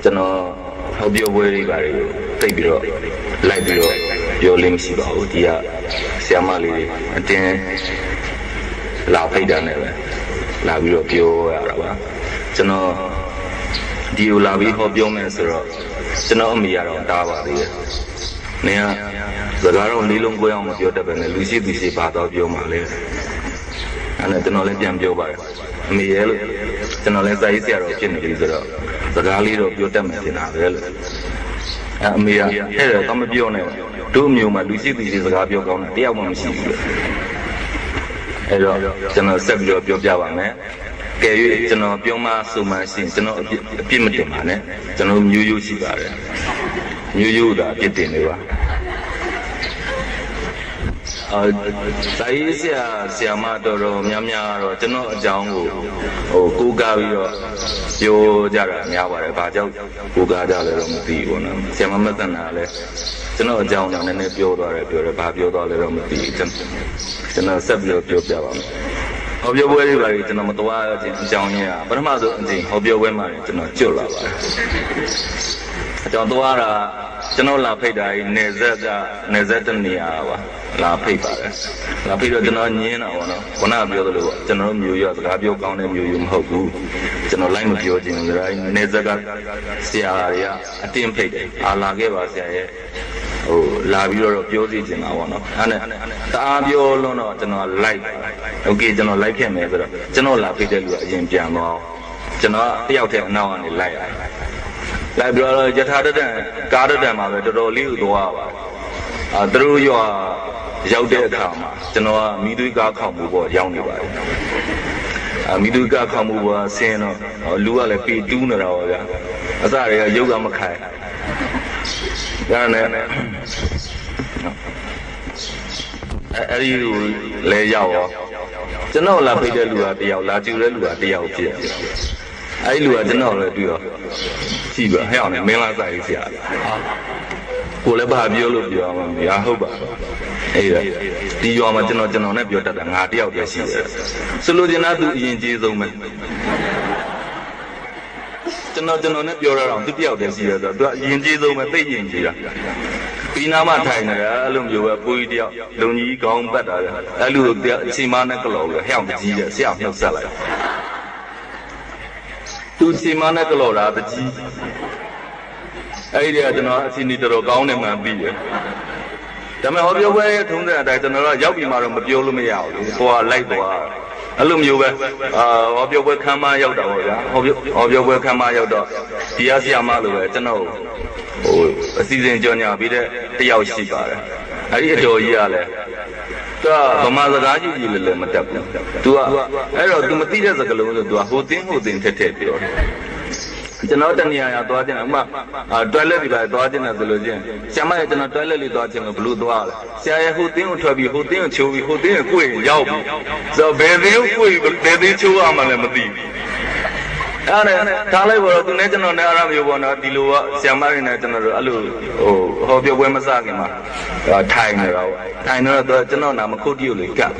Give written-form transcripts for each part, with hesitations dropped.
ကျွန်တော်ဟောပြောပွဲတွေပါတွေသိပြီးတော့လိုက်ပြီးတော့ပြောလိမ့်မရှိပါဘူးဒီကဆရာမလေးအတင်းလာဖိတ်တာနဲ့ပဲလာပြီးတော့ပြောရတာပါကျွန်တော်ဒီကိုလာပြီးဟောပြောမယ်ဆိုတော့ကျွန်တော်အမိရတော့တားပါသေးတယ်နေကစကားတော့လေးလုံးကိုအောင်မပြောတတ်ပဲနဲ့လူရှိသူရှိပါတော့ပြောမှလေအဲ့ဒါကျွန်တော်လည်းပြန်ပြောပါတယ်အမေရဲ့လို့ကျွန်တော်လည်းစာရေးဆရာတော်ဖြစ်နေပြီဆိုတော့စကားလေးတော့ပြောတတ်မှတင်တာပဲလို့အမေကအဲ့ဒါတော့မပြောနဲ့တို့အမျိုးမှာလူရှိသူရှိစကားပြောကောင်းတာတယောက်မှမရှိဘူးလို့အဲ့တော့ကျွန်တော်ဆက်ပြီးတော့ပြောပြပါမယ်ကဲ၍ကျွန်တော်ပြောမှဆိုမှရှိရင်ကျွန်တော်အပြစ်မတင်ပါနဲ့ကျွန်တော်မျိုးရိုးရှိပါတယ်မျိုးရိုးတာအပြစ်တင်နေပါစာရေးဆရာမတော်များများတော့ကျွန်တော်အကြောင်းကိုကိုးကားပြီးတော့ပြောကြတာများပါတယ်။ဘာကြောင့်ကိုးကားကြလဲတော့မသိဘူးနော်။ဆရာမမသနာလည်းကျွန်တော်အကြောင်းတော့နည်းနည်းပြောသွားတယ်ဘာပြောသွားလဲတော့မသိဘူးကျွန်တော်ဆက်ပြီးတော့ပြောပြပါမယ်။ဟောပြောပွဲတွေပါကျွန်တော်မတော်ရခြင်းအကြောင်းရင်းကပထမဆုံးအချိန်ဟောပြောပွဲမှာကျွန်တော်ကြွလာပါတယ်။အကြောင်းသွားတာကျွန်တော်လာဖိတ်တာနေဆက်တနေရာပါလာဖိတ်ပါတယ်လာဖိတ်တော့ကျွန်တော်ညင်းတာပေါ့နော်ခုနကပြောသလိုပေါ့ကျွန်တော်တို့မျိုးရစကားပြောကောင်းတဲ့မျိုးယူမဟုတ်ဘူးကျွန်တော်လိုက်မပြောချင်ဘူးဒါနေဆက်ကဆရာတွေကအတင်းဖိတ်တယ်လာခဲ့ပါဆရာရဲ့လာပြီးတော့ပြောစီချင်တာပေါ့နော်အဲ့နဲ့တအားပြောလွန်းတော့ကျွန်တော်လိုက်โอเคကျွန်တော်လိုက်ခဲ့မယ်ဆိုတော့ကျွန်တော်လာဖိတ်တဲ့လူကအရင်ပြန်သွားကျွန်တော်တယောက်တည်းအနောက်ကနေလိုက်ရတယ်လိုက်ပြီးတော့ယထာတတန်ကားတတန်မှာပဲတော်တော်လေးကိုသွားပါသူတို့ရောက်တဲ့အခါမှာကျွန်တော်ကမိသွေးကားခေါက်မှုပေါ့ရောက်နေပါတယ်မိသွေးကားခေါက်မှုပေါ့ဆင်းတော့လူကလည်းပေတူးနေတာပေါ့ဗျာအစတွေကရုပ်ကမခိုင်ဒါနဲ့အဲ့ဒီလဲရောက်ရောကျွန်တော်လာဖိတ်တဲ့လူကတယောက်လာကြည့်တဲ့လူကတယောက်ဖြစ်အဲ့ဒီလူကကျွန်တော်လည်းတွေ့ရောကြည့်ပါဟဲ့အောင်မင်းလာစားရေးဆရာကိုလည်းဘာပြောလို့ပြောမှာမရဟုတ်ပါအဲ့ဒါဒီရွာမှာကျွန်တော်နဲ့ပြောတတ်တာငါတယောက်တည်းရှိတယ်ဆိုလိုချင်တာသူအရင်ကြီးဆုံးပဲကျွန်တော်နဲ့ပြောရအောင်သူတယောက်တည်းရှိရဆိုတော့သူအရင်ကြီးဆုံးပဲသိရင်ကြီးတာပြီးနားမှထိုင်နေတာအဲ့လိုမျိုးပဲပူကြီးတယောက်လုံကြီးကောင်းပတ်တာလေအဲ့လိုအချိန်မနဲ့ကလော်ပဲဟဲ့အောင်ကြီးတယ်ဆရာနှုတ်ဆက်လိုက်သူအချိန်မနဲ့ကလော်တာတကြီးအဲ့ဒီကကျွန်တော်အစီအနီတော်တော်ကောင်းနေမှန်းပြီးတယ်ဒါပေမဲ့ဟောပြောပွဲထုံးတဲ့အတိုင်းကျွန်တော်တို့ရောက်ပြီးမှတော့မပြောလို့မရဘူးလေဟိုကလိုက်သွားအဲ့လိုမျိုးပဲဟောပြောပွဲခမ်းမရောက်တာပေါ့ဗျာဟောပြောပွဲခမ်းမရောက်တော့ဒီရဆရာမလိုပဲကျွန်တော်အစီအစဉ်ကြော်ညာပြီးတဲ့တယောက်ရှိပါတယ်အဲ့ဒီအတော်ကြီးကလည်းသူကဗမာစကားကြီးကြီးလည်းမတတ်ဘူးသူကအဲ့တော့ तू မသိတဲ့စကားလုံးဆို तू ကဟိုတင်းထက်ပြောတယ်ကျွန်တော်တနေရာသွားခြင်းဥမာtoilet ဒီပါသွားခြင်းဆိုလို့ချင်းဆရာမရဲ့ကျွန်တော် toilet လေးသွားခြင်းကိုဘလို့သွားလဲဆရာရဲ့ဟိုတင်းကိုထွက်ပြီးဟိုတင်းကိုချိုးပြီးဟိုတင်းကိုကိုယ်ရောက်ပြီးဆိုတော့ဘယ်တင်းကိုကိုယ်ဘယ်တင်းချိုးရမှလည်းမသိဘူးအဲ့ဒါထားလိုက်ပါတော့သူနဲ့ကျွန်တော်နဲ့အားရမျိုးပေါ့နော်ဒီလိုကဆရာမတွေနဲ့ကျွန်တော်တို့အဲ့လိုဟောပြောပွဲမစခင်မှာထိုင်နေတော့ကျွန်တော်နာမခုတ်တီကိုလေကပ်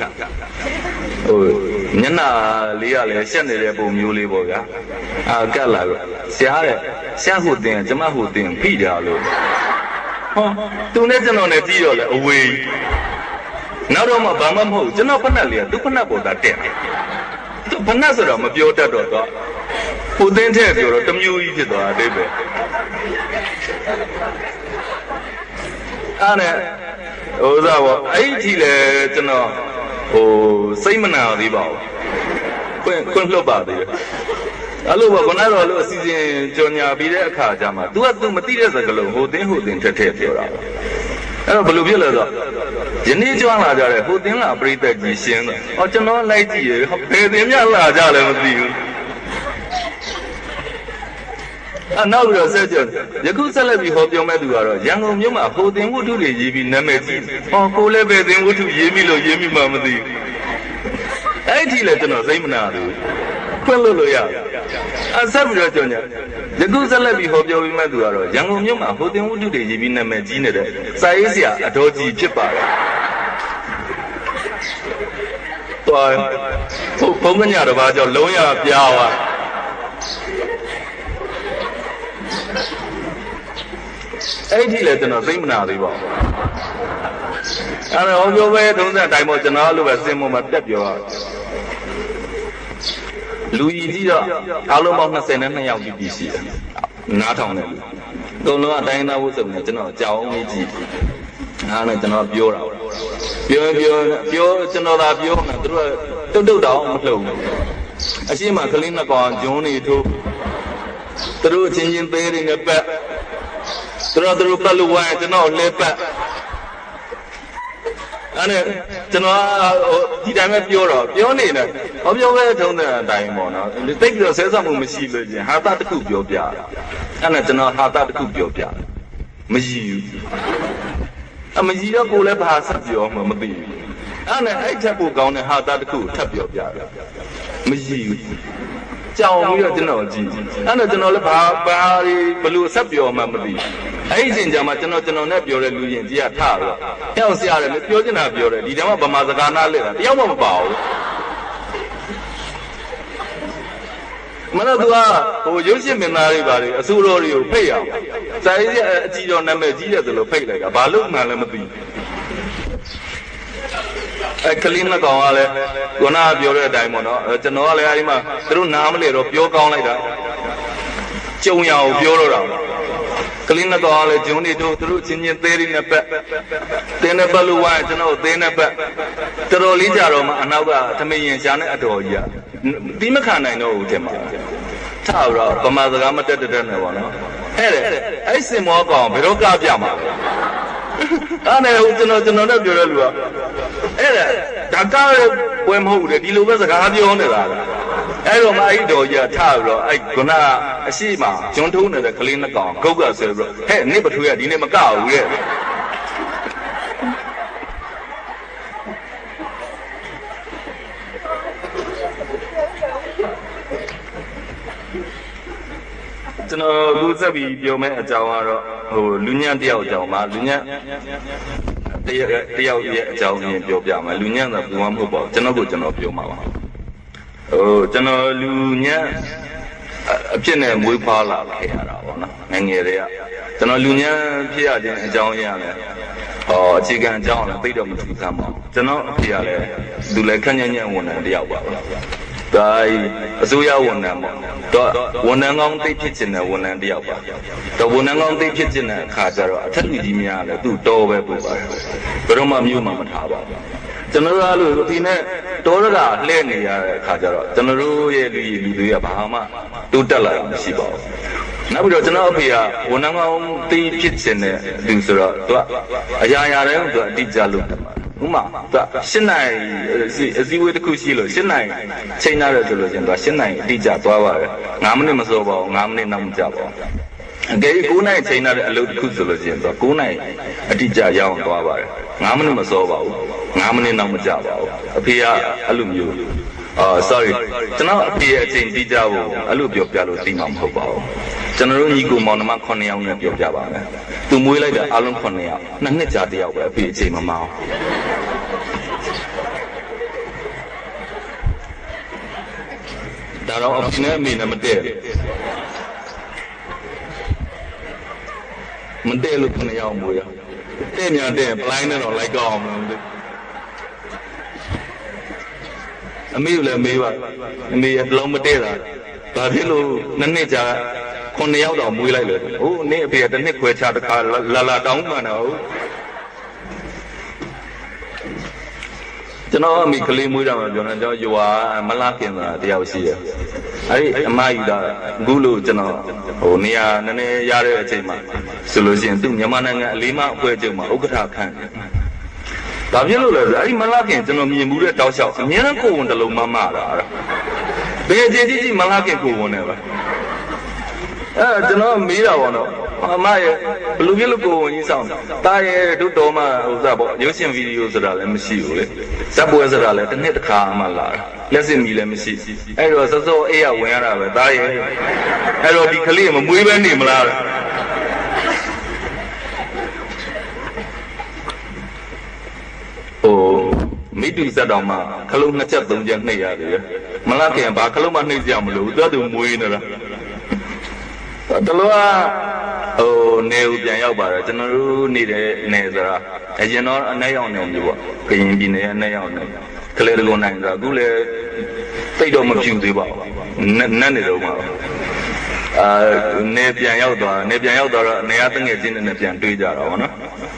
ညနာလေးကလည်းရှက်နေတဲ့ပုံမျိုးလေးပေါ့ဗျာကတ်လာတော့ဆရာဟိုတင်ကျမဟိုတင်ဖိတာလို့ဟောသူနဲ့ကျွန်တော်နဲ့ကြည့်တော့လေအဝေးနောက်တော့မှဘာမှမဟုတ်ကျွန်တော်ဖက်နှက်လေးကသူ့ဖက်နှက်ပေါ်တာတက်သူဖက်နှက်ဆိုတော့မပြောတတ်တော့ဟိုတင်တဲ့ပြောတော့တမျိုးကြီးဖြစ်သွားအတိတ်ပဲအဲ့နဲ့ဟိုစားပေါ့အဲ့ဒီလေကျွန်တော်စိတ်မနာသေးပါဘူးခွင့်လွတ်ပါသေးတယ်အဲ့လိုပေါ့ခဏတော့လို့အစီအစဉ်ကြော်ညာပြီးတဲ့အခါကျမှ तू မသိတဲ့စကားလုံးဟိုတင်းထက်ပြောတာအဲ့တော့ဘယ်လိုဖြစ်လဲဆိုတော့ယနေ့ကျွမ်းလာကြတဲ့ဟိုတင်းလာပြိသက်ကြီးရှင်းတယ်ကျွန်တော်လိုက်ကြည့်ရဘယ်တင်းများလာကြလဲမသိဘူးနောက်ပြီးတော့ဆက်ကြယခုဆက်လက်ပြီးဟောပြောမဲ့သူကတော့ရန်ကုန်မြို့မှာဟိုတင်ဝတ္ထုတွေရေးပြီးနာမည်ကြီးကိုလည်းပဲတင်ဝတ္ထုရေးပြီးလို့ရေးမိမှမသိဘူးအဲ့ဒီလေကျွန်တော်စိတ်မနာဘူးခွင့်လို့ရတယ်ဆက်ပြီးတော့ကြောညာယခုဆက်လက်ပြီးဟောပြောပြီးမဲ့သူကတော့ရန်ကုန်မြို့မှာဟိုတင်ဝတ္ထုတွေရေးပြီးနာမည်ကြီးနေတဲ့စာရေးဆရာအတော်ကြီးဖြစ်ပါတယ်ဘုံကညာတစ်ပါးကြောင့်လုံးရပြားသွား အဲ့ဒီလေကျွန်တော်သိမနာသေးပါဘူးအဲ့တော့ဟောပြောပဲထုံးစံအတိုင်းပေါ့ကျွန်တော်လိုပဲစင်မမှာတက်ပြောရလူကြီးကြီးတော့အားလုံးပေါင်း22ယောက်ပြီးရှိတယ်နားထောင်တယ်အကုန်လုံးအတိုင်းသားဖို့ဆိုနေကျွန်တော်ကြောက်အောင်ကြည့်အားနဲ့ကျွန်တော်ပြောတာပြောကျွန်တော်သာပြောနေသူတို့တုတ်တောင်မလှုပ်ဘူးအရှိမကလေးနှစ်ကောင်ဂျွန်းနေထိုးသူတို့ချင်းချင်းသေးတွေနဲ့ပတ်သူတို့ပတ်လို့ဝိုင်းကျွန်တော်လဲပတ်အဲ့နဲ့ကျွန်တော်ဒီတိုင်းပဲပြောနေတယ်ဟောပြောပဲထုံးတဲ့အတိုင်းပေါ့နော်တိတ်ပြီးတော့ဆဲဆောက်မှုမရှိလို့ချင်းဟာတာတစ်ခုပြောပြအဲ့နဲ့ကျွန်တော်ဟာတာတစ်ခုပြောပြမရှိဘူးအမကြီးတော့ကိုလည်းဘာဆက်ပြောမှမသိဘူးအဲ့နဲ့အဲ့ထက်ပိုကောင်းတဲ့ဟာတာတစ်ခုထပ်ပြောပြမရှိဘူးကြောင်ပြီးတော့ကျွန်တော်ကြည့်အဲ့တော့ကျွန်တော်လည်းဘာဘလို့ဆက်ပြောမှမသိဘူးအဲ့ဒီအချိန်ကျမှကျွန်တော်နဲ့ပြောတဲ့လူရင်ကြီးကထတော့ဟဲ့ဆရာလည်းပြောချင်တာပြောတယ်ဒီတည်းမှာဗမာစကားနားလက်တာတယောက်မှမပါဘူးမလို့သူကရုပ်ရှင်မင်းသားတွေပါလေအစိုးရတွေကိုဖိတ်ရအောင်စာရေးအကြည့်တော်နာမည်ကြီးတယ်ဆိုလို့ဖိတ်လိုက်တာဘာလို့မှလည်းမသိကလင်းနှစ်ကောင်ကလည်းခုနကပြောတဲ့အတိုင်းပေါ့နော်ကျွန်တော်ကလည်းအဲဒီမှာသူတို့နားမလဲတော့ပြောကောင်းလိုက်တာကြုံရအောင်ပြောတော့တာကလင်းနှစ်ကောင်ကလည်းဂျွန်းနေတို့သူတို့ချင်းချင်းသေးသေးနဲ့ပတ်တင်းနဲ့ပတ်လို့ဝိုင်းကျွန်တော်သေးနဲ့ပတ်တော်တော်လေးကြတော့မှအနောက်ကသမင်ရင်ရှားနဲ့အတော်ကြီးကပြီးမခံနိုင်တော့ဘူးထင်ပါထတော့ဗမာစကားမတက်တဲ့နဲ့ပေါ့နော်အဲ့စင်မောကောင်ဘယ်တော့ကပြမှာအဲ့နဲ့ကျွန်တော်နဲ့ပြောတဲ့လူကအဲ့ဒါကားပွဲမဟုတ်ဘူးလေဒီလိုပဲစကားပြောနေတာအဲ့တော့မှအဲ့တော်ကြီးကထပြီးတော့အဲ့ခုနကအရှိမဂျွန်းထုံးနေတဲ့ကလေးနှစ်ကောင်ဂုတ်ကဆွဲပြီးတော့ဟဲ့နင့်ပထွေးကဒီနေ့မကဘူးရဲ့ကျွန်တော်အခုစက်ပြီးပြောမယ့်အကြောင်းကတော့လူညံ့တယောက်အကြောင်းပါလူညံ့တယောက်ရဲ့အကြောင်းရင်းပြောပြမှာလူညံ့ဆိုဘူးမဟုတ်ပါဘူးကျွန်တော်ပြောမှာပါကျွန်တော်လူညံ့အဖြစ်နဲ့မွေးဖွားလာခဲ့ရတာပေါ့နော်ငငယ်တွေကကျွန်တော်လူညံ့ဖြစ်ရခြင်းအကြောင်းရင်းရတယ်အခြေခံအကြောင်းလည်းသိတော့မထူးဆန်းပါဘူးကျွန်တော်အဖေကလည်းသူလည်းခက်ညံ့ညံ့ဝန်ထမ်းတယောက်ပါပဲဒါအစိုးရဝန်ထမ်းပေါ့တော့ဝန်ထမ်းကောင်းသိဖြစ်ခြင်းနဲ့ဝန်ထမ်းတယောက်ပါတော့ဝန်ထမ်းကောင်းသိဖြစ်ခြင်းနဲ့အခါကျတော့အထက်လူကြီးများလည်းသူ့တော်ပဲပို့ပါတယ်ဘယ်တော့မှမြို့မှာမထားပါဘူးကျွန်တော်တို့အဲ့လိုဒီနဲ့တော်ရကလှည့်နေရတဲ့အခါကျတော့ကျွန်တော်တို့ရဲ့လူတွေကဘာမှတိုးတက်လာတာမရှိပါဘူးနောက်ပြီးတော့ကျွန်တော်အဖေကဝန်ထမ်းကောင်းသိဖြစ်ခြင်းနဲ့သူဆိုတော့သူကအရာရာတိုင်းသူအတိအကျလုပ်တယ်ဥမာသူ8နိုင်အစည်းအဝေးတစ်ခုရှိလို့8နိုင်ချိန်ရတယ်ဆိုလို့ရှင်သူ8နိုင်အတိအကျသွားပါတယ်9မိနစ်မစောပါဘူး9မိနစ်နောက်မကြပါဘူးအကယ်၍9နိုင်ချိန်ရတဲ့အလုပ်တစ်ခုဆိုလို့ရှင်သူ9နိုင်အတိအကျရအောင်သွားပါတယ်9မိနစ်မစောပါဘူး9မိနစ်နောက်မကြပါဘူးအဖေကအဲ့လိုမျိုးsorry ကျွန်တော်အဖေရဲ့အချိန်တိကျဖို့အဲ့လိုပြောပြလို့သိမှာမဟုတ်ပါဘူးကျွန်တော်တို့ညီကိုမောင်နှမ9ယောက်နဲ့ပြောပြပါမယ်သူမွေးလိုက်တဲ့အားလုံး9ယောက်2နှစ်ကြာတယောက်ပဲအဖေအချိန်မမောင်းဒါတော့အဖေနဲ့အမေနဲ့မတည့်လို့9ယောက်မွေးရတဲ့မြန်တဲ့ပလိုင်းနဲ့တော့လိုက်ကောင်းအောင်မလို့အမေကလည်းမေးပါအမေကလုံးမတည့်တာဘာဖြစ်လို့2နှစ်ကြာ9ယောက်တော့မွေးလိုက်လို့ဟိုနေ့အဖေကတစ်နှစ်ခွဲချတစ်ခါလာတောင်းမှန်တော့ကျွန်တော်အမိကလေးမွေးတာမှပြောတယ်ကျွန်တော်ရွာမလားခင်တာတယောက်ရှိတယ်အဲ့ဒီအမကြီးကအခုလို့ကျွန်တော်နေရာနည်းနည်းရတဲ့အချိန်မှာဆိုလို့ရှိရင်သူမြန်မာနိုင်ငံအလေးမအဖွဲ့ချုပ်မှာဥက္ကဋ္ဌခန့်တယ်ဒါဖြစ်လို့လဲဆိုအဲ့ဒီမလားခင်ကျွန်တော်မြင်မှုတဲ့တောက်လျှောက်အများနဲ့ကိုယ်ဝန်တလုံးမမတာဘယ်အခြေကြီးမလားခင်ကိုယ်ဝန်နဲ့ပါကျွန်တော်မေးတာပေါ့နော်အမရဲ့ဘလူးပြလို့ကိုယ်ဝန်ကြီးဆောင်တာရဲ့တို့တော်မှဥစ္စာပေါ့ရုပ်ရှင်ဗီဒီယိုဆိုတာလည်းမရှိဘူးလေဇက်ပွဲဆိုတာလည်းတစ်နှစ်တစ်ခါမှလာတာလက်စစ်မီလည်းမရှိအဲ့တော့စောစောအေးရဝင်ရတာပဲတာရဲ့အဲ့တော့ဒီကလေးမမွေးပဲနေမလားမိတူစက်တော်မှာခလုံး2ချက်3ချက်နှိပ်ရတယ်မလားခင်ဘာခလုံးမှနှိပ်ကြမလို့သူကသူမွေးနေတာတလောက နေဦးပြန်ရောက်ပါတယ်ကျွန်တော်တို့နေတဲ့နေဆိုတာအရင်တော့အနဲ့ရောက်နေပြီပေါ့ကရင်ပြည်နယ်အနဲ့ရောက်နေကလေးတကုန်းနိုင်ဆိုတာအခုလည်းတိတ်တော့မပြူသေးပါဘူးနတ်နေတော့မှာနေပြန်ရောက်သွားတော့နေရတငယ်ချင်းနဲ့ပြန်တွေးကြတာပေါ့နော်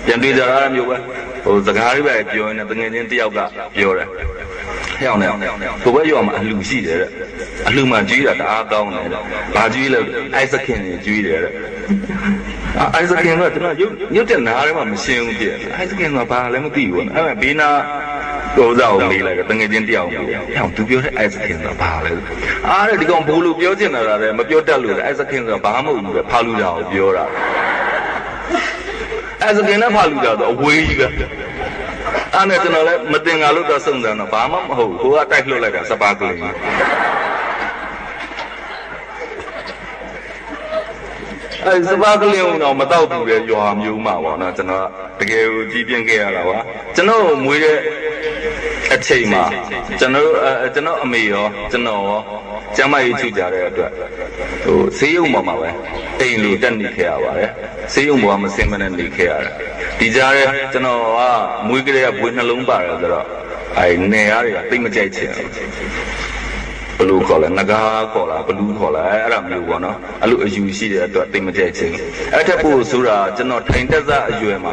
ပြန်တွေးကြတာမျိုးပဲစကားလေးပဲပြောနေတငယ်ချင်းတယောက်ကပြောတယ်ဟဲ့အောင်ကိုပဲရောမှာအလှရှိတယ်တဲ့အလှမှကျွေးတာတအားကောင်းတယ်ဘာကျွေးလဲအိုက်စခင်ကြီးကျွေးတယ်တဲ့အိုက်စခင်ကကျွန်တော်ရုပ်တဲ့နားထဲမှာမရှင်းဘူးပြည့်အိုက်စခင်ကဘာလဲမသိဘူးအဲ့ဒါဘေးနာကိုစားအောင်လေးလိုက်တငယ်ချင်းတယောက်ပြောဟဲ့အောင်သူပြောတဲ့အိုက်စခင်ကဘာလဲအားတဲ့ဒီကောင်ဘိုးလို့ပြောချင်တာလည်းမပြောတတ်လို့အိုက်စခင်ကဘာမှမဟုတ်ဘူးပဲဖာလူတာကိုပြောတာအိုက်စခင်နဲ့ဖာလူတာတော့အဝေးကြီးပဲအဲ့နဲ့ကျွန်တော်လည်းမတင်ငါလို့တော့စုံစမ်းတော့ဘာမှမဟုတ်ဘူးကိုကတိုက်လှုပ်လိုက်တာစပါးကလေးအဲ့စပါးကလေးတော့မတော့ဘူးလေရွာမျိုးမှာပေါ့နော်ကျွန်တော်တကယ်ကိုကြီးပြင်းခဲ့ရတာပါကျွန်တော်မွေးတဲ့အချိန်မှာကျွန်တော်အမေရောကျွန်တော်ရောကျမကြီးချူကြတဲ့အတွက်ဈေးရုံပေါ်မှာပဲအိမ်လိုတက်နေခဲ့ရပါတယ်ဈေးရုံပေါ်မှာမစင်မနဲ့နေခဲ့ရတယ်ဒီကြားထဲကျွန်တော်ကမွေးကလေးကဘွေနှလုံးပါတယ်ဆိုတော့နေရတွေကတိတ်မကြိုက်ချင်ဘလူးခေါ်လဲငကားခေါ်လားဘလူးခေါ်လားအဲ့ဒါမျိုးပေါ့နော်အဲ့လိုအယူရှိတဲ့အတွက်တိတ်မကြိုက်ချင်အဲ့ထက်ပို့ဆိုတာကျွန်တော်ထိုင်တက်စားအရွယ်မှာ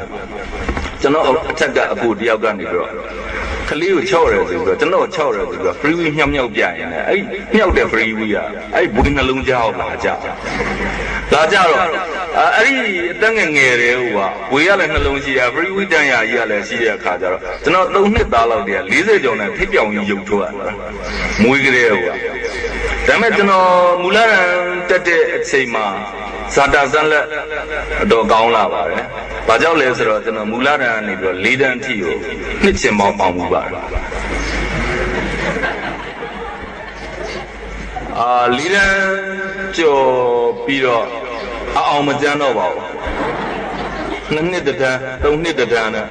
ကျွန်တော်အထက်ကအကူတယောက်ကနေပြီးတော့ကလေးကိုချော့တယ်ဆိုတော့ကျွန်တော်ချော့တယ်ဆိုတော့ free wheel မြောက်ပြရင်လည်းအဲ့မြောက်တဲ့ free wheel ကအဲ့ဘွေးနှလုံးကြောက်လာကြတော့အဲ့ဒီအတန်းငယ်တယ်ဟိုကဘွေးရလည်းနှလုံးရှိရ free wheel တန်ရကြီးကလည်းရှိတဲ့အခါကျတော့ကျွန်တော်3နှစ်သားလောက်တည်းက40ကျော်နဲ့ထိပ်ပြောင်ကြီးရုပ်ထွက်ရတာမွေးကလေးဟိုကဒါပေမဲ့ကျွန်တော်မူလရန်တက်တဲ့အချိန်မှာဇာတာဇန်လက်တော့ကောင်းလာပါတယ်။ဘာကြောင့်လဲဆိုတော့ကျွန်တော်မူလတန်းကနေပြီးတော့၄တန်းအထိကိုနှစ်ချင်ပေါင်းမှုပါတယ်။၄တန်းကျော်ပြီးတော့အောင်မကျန်းတော့ပါဘူး။2နှစ်တန်း3နှစ်တန်းနဲ့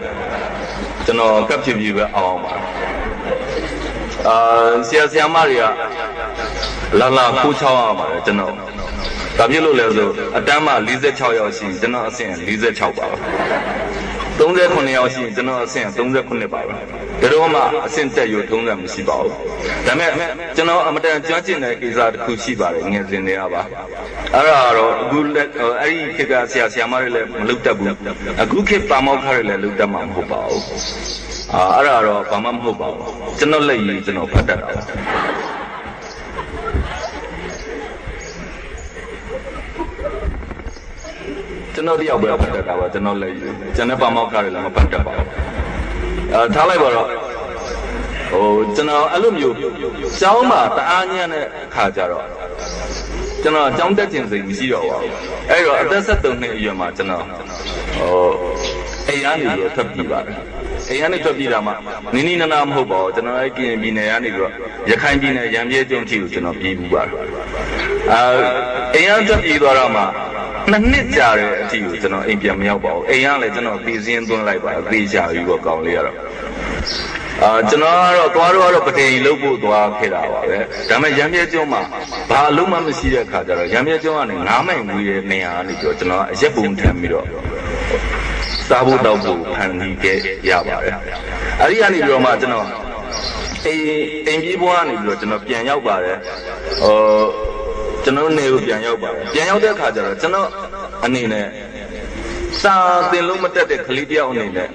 ကျွန်တော်ကပ်ဖြစ်ပြီးပဲအောင်ပါဆရာမတွေကလာခိုးချောင်းရပါတယ်ကျွန်တော်ဒါဖြစ်လို့လဲဆိုအတန်းမှာ46ယောက်ရှိကျွန်တော်အဆင့်46ပါ39ယောက်ရှိကျွန်တော်အဆင့်39ပါပဲဒါတော့မှအဆင့်တက်ရွထုံးစံမရှိပါဘူးဒါပေမဲ့ကျွန်တော်အမတန်ကြွကျင်တဲ့ကိစ္စတစ်ခုရှိပါတယ်ငယ်စဉ်တည်းကပါအဲ့ဒါတော့အခုအဲ့ဒီခေတ်ကဆရာမတွေလည်းမလုပ်တတ်ဘူးအခုခေတ်ပါမောက်ခါတွေလည်းလုပ်တတ်မှာမဟုတ်ပါဘူးအဲ့ဒါတော့ဘာမှမဟုတ်ပါဘူးကျွန်တော်လက်ရည်ကျွန်တော်ဖတ်တတ်တာပါကျွန်တော်တယောက်ပဲဖတ်တတ်တာပါကျွန်တော်လည်းကျွန်တော်ပါမောက်ကားတွေလည်းမဖတ်တတ်ပါဘူးထားလိုက်ပါတော့ကျွန်တော်အဲ့လိုမျိုးကျောင်းမှာတအားညံ့တဲ့ခါကြတော့ကျွန်တော်ကျောင်းတက်ခြင်းစိတ်မရှိတော့ပါဘူးအဲ့တော့အသက်73နှစ်အရွယ်မှာကျွန်တော်အိမ်ကနေပြီးထွက်ပြေးပါတယ်အိမ်ကနေထွက်ပြေးတာမှနင်းနာမဟုတ်ပါဘူးကျွန်တော်အဲ့ကရင်ပြည်နယ်ကနေပြီးတော့ရခိုင်ပြည်နယ်ရံပြဲကျွန်းထိကိုကျွန်တော်ပြေးပြီးပါတယ်အိမ်ကထွက်ပြေးသွားတော့မှ2နှစ်ကြာတဲ့အထိကိုကျွန်တော်အိမ်ပြန်မရောက်ပါဘူးအိမ်ကလည်းကျွန်တော်ပြေးစင်းသွင်းလိုက်ပါသေချာပြီးတော့ကောင်းလေးရတော့ကျွန်တော်ကတော့သွားတော့ပတိန်လုတ်ဖို့သွားခဲ့တာပါပဲဒါပေမဲ့ရံပြဲကျွန်းမှာဘာအလုံးမှမရှိတဲ့အခါကျတော့ရံပြဲကျွန်းကနေ9မိုင်ဝေးတဲ့နေရာကနေပြီးတော့ကျွန်တော်အရက်ပုံထမ်းပြီးတော့စားဖို့တောက်ဖို့ဖန်တီးခဲ့ရပါတယ်အဲ့ဒီကနေပြီးတော့မှကျွန်တော်အိမ်ပြေးပွားကနေပြီးတော့ကျွန်တော်ပြန်ရောက်ပါတယ်ကျွန်တော်နေကိုပြန်ရောက်ပါတယ်ပြန်ရောက်တဲ့အခါကျတော့ကျွန်တော်အနေနဲ့စာသင်လို့မတက်တဲ့ကလေးတယောက်အနေနဲ့